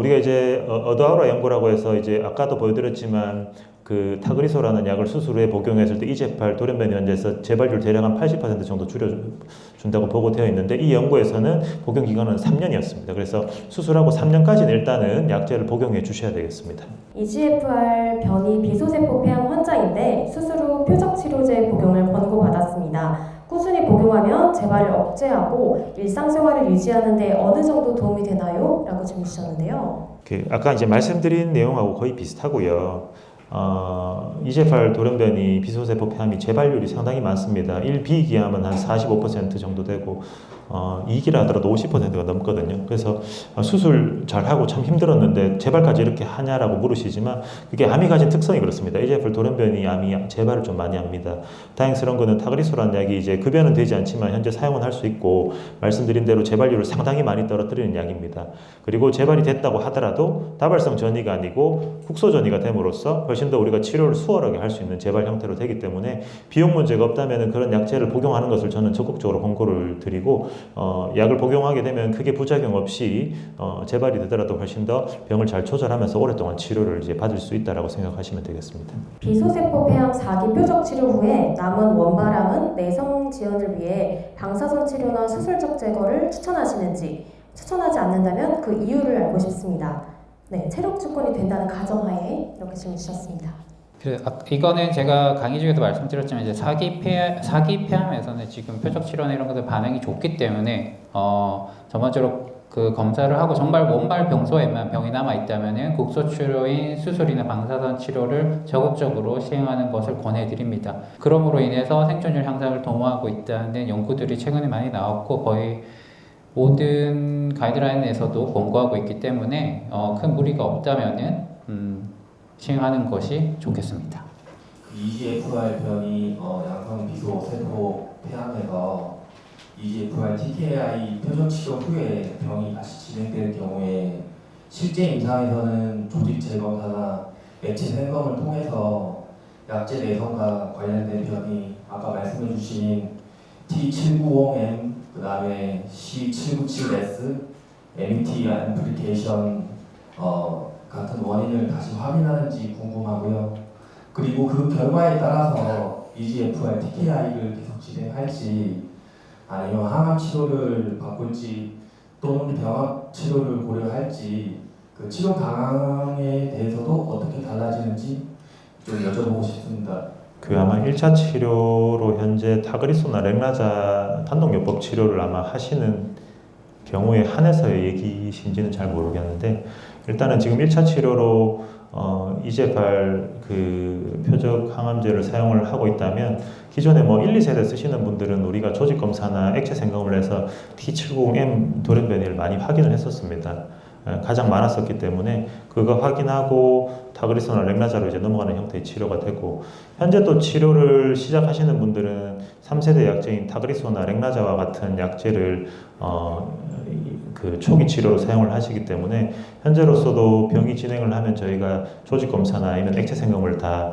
우리가 이제 어드아우라 연구라고 해서 이제 아까도 보여드렸지만 그 타그리소라는 약을 수술 후에 복용했을 때 이제팔 돌연변이 환자에서 재발률 대략 한 80% 정도 줄여준다고 보고되어 있는데 이 연구에서는 복용 기간은 3년이었습니다. 그래서 수술하고 3년까지는 일단은 약제를 복용해 주셔야 되겠습니다. EGFR 변이 비소세포 폐암 환자인데 수술 후 표적 치료제 복용을 권고받았습니다. 꾸준히 복용하면 재발을 억제하고 일상생활을 유지하는 데 어느 정도 도움이 되나요? 라고 질문 주셨는데요. 아까 이제 말씀드린 내용하고 거의 비슷하고요. EGFR 돌연변이 비소세포 폐암이 재발률이 상당히 많습니다. 1비기암은 한 45% 정도 되고 2기라 하더라도 50%가 넘거든요. 그래서 수술 잘하고 참 힘들었는데 재발까지 이렇게 하냐라고 물으시지만 그게 암이 가진 특성이 그렇습니다. EGFR 돌연변이 암이 재발을 좀 많이 합니다. 다행스러운 거는 타그리소라는 약이 이제 급여는 되지 않지만 현재 사용은 할 수 있고 말씀드린 대로 재발률을 상당히 많이 떨어뜨리는 약입니다. 그리고 재발이 됐다고 하더라도 다발성 전이가 아니고 국소 전이가 됨으로써 훨씬 더 우리가 치료를 수월하게 할 수 있는 재발 형태로 되기 때문에 비용 문제가 없다면 그런 약제를 복용하는 것을 저는 적극적으로 권고를 드리고 약을 복용하게 되면 크게 부작용 없이 재발이 되더라도 훨씬 더 병을 잘 조절하면서 오랫동안 치료를 이제 받을 수 있다라고 생각하시면 되겠습니다. 비소세포 폐암 4기 표적 치료 후에 남은 원발암은 내성 지연을 위해 방사선 치료나 수술적 제거를 추천하시는지 추천하지 않는다면 그 이유를 알고 싶습니다. 네, 체력 주권이 된다는 가정하에 이렇게 질문 주셨습니다. 이거는 제가 강의 중에도 말씀드렸지만 이제 사기 폐암에서는 지금 표적 치료나 이런 것들 반응이 좋기 때문에 전반적으로 그 검사를 하고 정말 원발 병소에만 병이 남아 있다면은 국소 치료인 수술이나 방사선 치료를 적극적으로 시행하는 것을 권해드립니다. 그러므로 인해서 생존율 향상을 도모하고 있다는 연구들이 최근에 많이 나왔고 거의 모든 가이드라인에서도 권고하고 있기 때문에 큰 무리가 없다면은 시행하는 것이 좋겠습니다. EGFR 변이 양성 비소 세포 폐암에서 EGFR TKI 표적 치료 후에 병이 다시 진행될 경우에 실제 임상에서는 조직 재검사나 액체 생검을 통해서 약제 내성과 관련된 변이 아까 말씀해주신 T790M 그 다음에 C797S MET 앰플리케이션 같은 원인을 다시 확인하는지 궁금하고요. 그리고 그 결과에 따라서 EGFR TKI를 계속 진행할지 아니면 항암 치료를 바꿀지 또는 병합 치료를 고려할지 그 치료 방향에 대해서도 어떻게 달라지는지 좀 여쭤보고 싶습니다. 아마 1차 치료로 현재 타그리소나 렉라자 단독요법 치료를 아마 하시는 경우에 한해서의 얘기신지는 잘 모르겠는데 일단은 지금 1차 치료로 EGFR 그 표적 항암제를 사용을 하고 있다면 기존에 뭐 1, 2세대 쓰시는 분들은 우리가 조직 검사나 액체 생검을 해서 T790M 돌연변이를 많이 확인을 했었습니다. 가장 많았었기 때문에 그거 확인하고 타그리소나 렉라자로 이제 넘어가는 형태의 치료가 되고 현재 또 치료를 시작하시는 분들은 3세대 약제인 타그리소나 렉라자와 같은 약제를 그 초기 치료로 사용을 하시기 때문에 현재로서도 병이 진행을 하면 저희가 조직 검사나 아니면 액체 생검을 다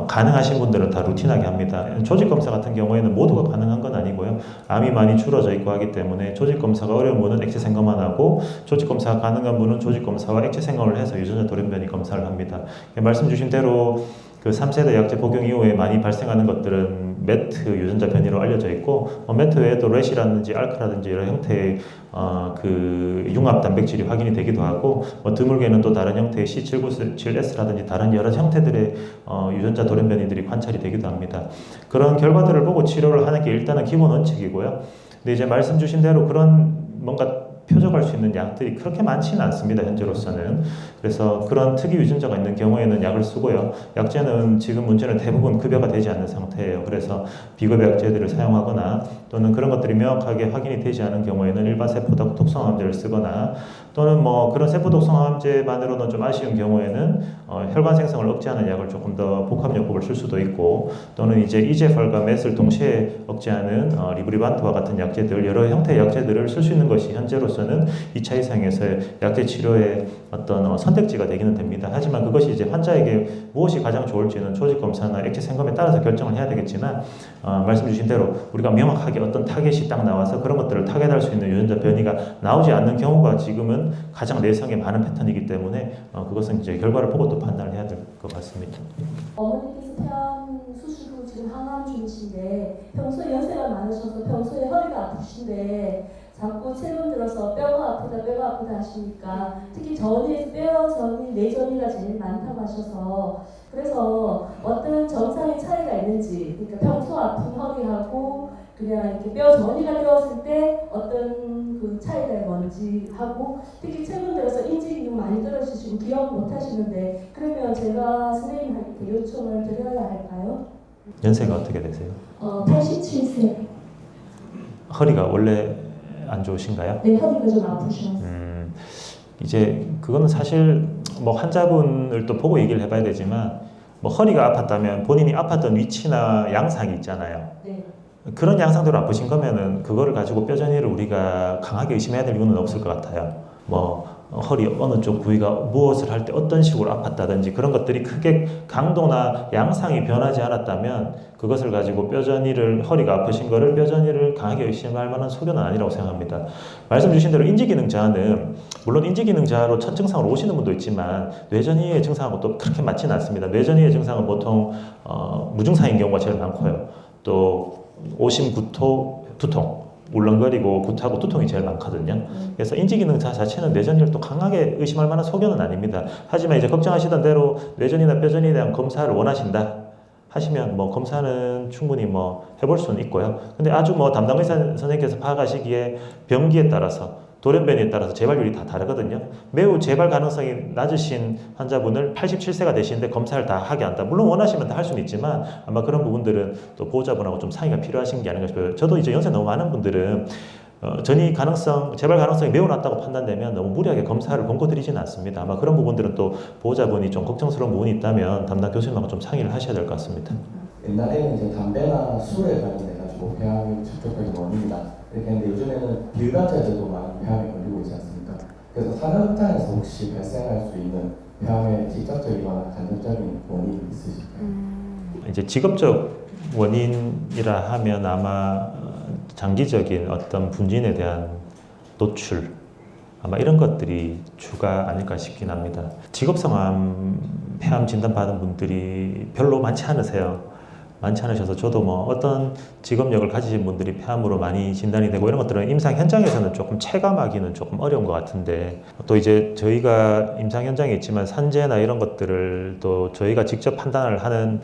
가능하신 분들은 다 루틴하게 합니다. 조직 검사 같은 경우에는 모두가 가능한 건 아니고요. 암이 많이 줄어져 있고 하기 때문에 조직 검사가 어려운 분은 액체 생검만 하고 조직 검사가 가능한 분은 조직 검사와 액체 생검을 해서 유전자 돌연변이 검사를 합니다. 말씀 주신 대로 그 3세대 약제 복용 이후에 많이 발생하는 것들은 매트 유전자 변이로 알려져 있고 매트 외에도 렛이라든지 알카라든지 여러 형태의 그 융합 단백질이 확인이 되기도 하고 드물게는 또 다른 형태의 C797S라든지 다른 여러 형태들의 유전자 돌연변이들이 관찰이 되기도 합니다. 그런 결과들을 보고 치료를 하는 게 일단은 기본 원칙이고요. 근데 이제 말씀 주신 대로 그런 뭔가 표적할 수 있는 약들이 그렇게 많지는 않습니다. 현재로서는. 그래서 그런 특이 유전자가 있는 경우에는 약을 쓰고요. 약제는 지금 문제는 대부분 급여가 되지 않는 상태예요. 그래서 비급여 약제들을 사용하거나 또는 그런 것들이 명확하게 확인이 되지 않은 경우에는 일반 세포 독성암제를 쓰거나 또는 뭐 그런 세포 독성암제만으로는 좀 아쉬운 경우에는 혈관 생성을 억제하는 약을 조금 더 복합요법을 쓸 수도 있고 또는 이제 이제펄과 맷을 동시에 억제하는 리브리반트와 같은 약제들 여러 형태의 약제들을 쓸 수 있는 것이 현재로서는 2차 이상에서의 약제 치료의 어떤 선택지가 되기는 됩니다. 하지만 그것이 이제 환자에게 무엇이 가장 좋을지는 조직 검사나 액체 생검에 따라서 결정을 해야 되겠지만 말씀 주신 대로 우리가 명확하게 어떤 타겟이 딱 나와서 그런 것들을 타겟할 수 있는 유전자 변이가 나오지 않는 경우가 지금은 가장 내성에 많은 패턴이기 때문에 그것은 이제 결과를 보고 또 판단을 해야 될 것 같습니다. 어머니께서 폐암 수술 후 지금 항암 중이신데 평소에 연세가 많으셔서 평소에 허리가 아프신데 자꾸 최근 들어서 뼈가 아프다 하시니까 특히 전이에서 뼈 전이 뇌전이가 제일 많다고 하셔서 그래서 어떤 정상의 차이가 있는지 그러니까 평소 아픈 허리하고 그냥 이렇게 뼈 전이가 되었을 때 어떤 그 차이가 뭔지 하고 특히 최근 들어서 인지기능 많이 떨어지시고 기억 못 하시는데 그러면 제가 선생님한테 요청을 드려야 할까요? 연세가 어떻게 되세요? 87세. 허리가 원래 안 좋으신가요? 네, 허리가 좀 아프셔. 이제 그거는 사실 뭐 환자분을 또 보고 얘기를 해봐야 되지만 뭐 허리가 아팠다면 본인이 아팠던 위치나 양상이 있잖아요. 네. 그런 양상대로 아프신 거면은 그거를 가지고 뼈전이를 우리가 강하게 의심해야 될 이유는 없을 것 같아요. 뭐 허리 어느 쪽 부위가 무엇을 할 때 어떤 식으로 아팠다든지 그런 것들이 크게 강도나 양상이 변하지 않았다면 그것을 가지고 뼈전이를 허리가 아프신 거를 뼈전이를 강하게 의심할 만한 소견은 아니라고 생각합니다. 말씀 주신 대로 인지기능 저하는 물론 인지기능 저하로 첫 증상으로 오시는 분도 있지만 뇌전이의 증상하고 또 그렇게 맞지는 않습니다. 뇌전이의 증상은 보통 무증상인 경우가 제일 많고요. 또 오심, 구토, 두통 울렁거리고 구토하고 두통이 제일 많거든요. 그래서 인지기능 자체는 뇌전이를 또 강하게 의심할 만한 소견은 아닙니다. 하지만 이제 걱정하시던 대로 뇌전이나 뼈전이에 대한 검사를 원하신다 하시면 뭐 검사는 충분히 뭐 해볼 수는 있고요. 근데 아주 뭐 담당 의사 선생님께서 파악하시기에 병기에 따라서 돌연변이에 따라서 재발률이 다 다르거든요. 매우 재발 가능성이 낮으신 환자분을 87세가 되시는데 검사를 다 하게 한다. 물론 원하시면 다 할 수는 있지만 아마 그런 부분들은 또 보호자분하고 좀 상의가 필요하신 게 아닌가 싶어요. 저도 이제 연세 너무 많은 분들은 전이 가능성, 재발 가능성이 매우 낮다고 판단되면 너무 무리하게 검사를 권고드리지는 않습니다. 아마 그런 부분들은 또 보호자분이 좀 걱정스러운 부분이 있다면 담당 교수님하고 좀 상의를 하셔야 될 것 같습니다. 옛날에는 이제 담배나 술에 관련돼가지고 폐암이 직접적인 원인이다 이렇게 했는데 요즘에는 비흡연자들도 많이 폐암에 걸리고 있지 않습니까? 그래서 산업 현장에서 혹시 발생할 수 있는 폐암의 직접적이거나 간접적인 원인이 있으실까요? 이제 직업적 원인이라 하면 아마 장기적인 어떤 분진에 대한 노출 아마 이런 것들이 주가 아닐까 싶긴 합니다. 직업성암 폐암 진단 받은 분들이 별로 많지 않으세요. 많지 않으셔서 저도 뭐 어떤 직업력을 가지신 분들이 폐암으로 많이 진단이 되고 이런 것들은 임상 현장에서는 조금 체감하기는 조금 어려운 것 같은데 또 이제 저희가 임상 현장에 있지만 산재나 이런 것들을 또 저희가 직접 판단을 하는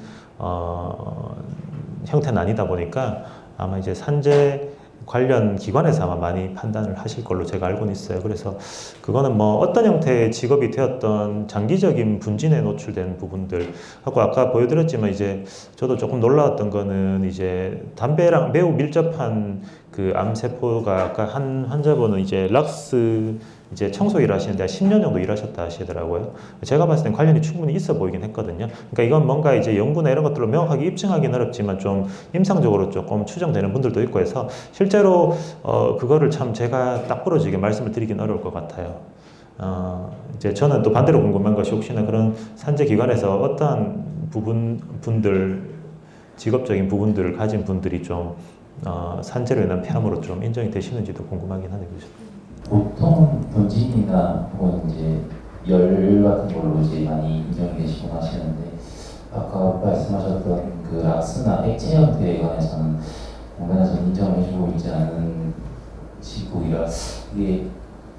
형태는 아니다 보니까 아마 이제 산재 관련 기관에서 아마 많이 판단을 하실 걸로 제가 알고는 있어요. 그래서 그거는 뭐 어떤 형태의 직업이 되었던 장기적인 분진에 노출된 부분들 하고 아까 보여드렸지만 이제 저도 조금 놀라웠던 거는 이제 담배랑 매우 밀접한 그 암세포가 아까 한 환자분은 이제 락스 이제 청소 일하시는데 10년 정도 일하셨다 하시더라고요. 제가 봤을 땐 관련이 충분히 있어 보이긴 했거든요. 그러니까 이건 뭔가 이제 연구나 이런 것들로 명확하게 입증하기는 어렵지만 좀 임상적으로 조금 추정되는 분들도 있고 해서 실제로 그거를 참 제가 딱 부러지게 말씀을 드리긴 어려울 것 같아요. 이제 저는 또 반대로 궁금한 것이 혹시나 그런 산재 기관에서 어떠한 직업적인 부분들을 가진 분들이 좀 산재로 인한 폐암으로 좀 인정이 되시는지도 궁금하긴 하네요. 그죠? 보통 분진이나 혹은 이제 열 같은 걸로 이제 많이 인정이 되시곤 하시는데 아까 말씀하셨던 그 락스나 액체 형태에 관해서는 공단에서 인정을 해주고 있지 않은 시국이라 이게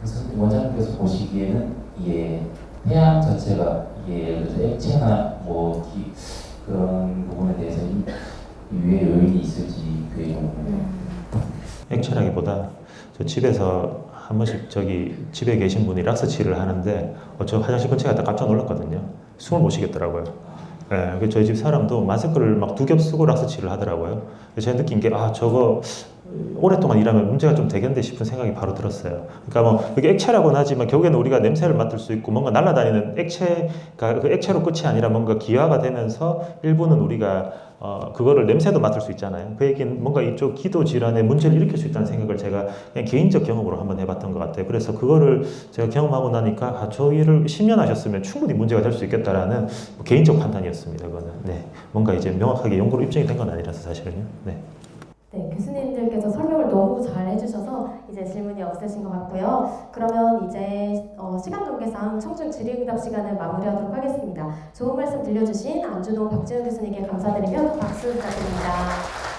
무슨 원장님께서 보시기에는 이게 폐암 자체가 이게 예를 들어서 액체나 그런 부분에 대해서 위에 요인이 있을지 그게 좀 액체라기보다 저 집에서 한 번씩 집에 계신 분이 락스칠을 하는데 저 화장실 근처에 갔다 깜짝 놀랐거든요. 숨을 못 쉬겠더라고요. 예, 저희 집 사람도 마스크를 막 2겹 쓰고 락스칠을 하더라고요. 제가 느낀 게 저거 오랫동안 일하면 문제가 좀 되겠는데 싶은 생각이 바로 들었어요. 그러니까 뭐 그게 액체라고는 하지만 결국에는 우리가 냄새를 맡을 수 있고 뭔가 날아다니는 액체가 그 액체로 끝이 아니라 뭔가 기화가 되면서 일부는 우리가 그거를 냄새도 맡을 수 있잖아요. 그 얘기는 뭔가 이쪽 기도 질환에 문제를 일으킬 수 있다는 생각을 제가 그냥 개인적 경험으로 한번 해봤던 것 같아요. 그래서 그거를 제가 경험하고 나니까 저 일을 10년 하셨으면 충분히 문제가 될 수 있겠다라는 개인적 판단이었습니다. 그거는 뭔가 이제 명확하게 연구로 입증이 된 건 아니라서 사실은요. 네, 교수님들께서 설명을 너무 잘 해주셔서 이제 질문이 없으신 것 같고요. 그러면 이제 시간 관계상 청중 질의응답 시간을 마무리하도록 하겠습니다. 좋은 말씀 들려주신 안준홍 박지훈 교수님께 감사드리며 박수 부탁드립니다.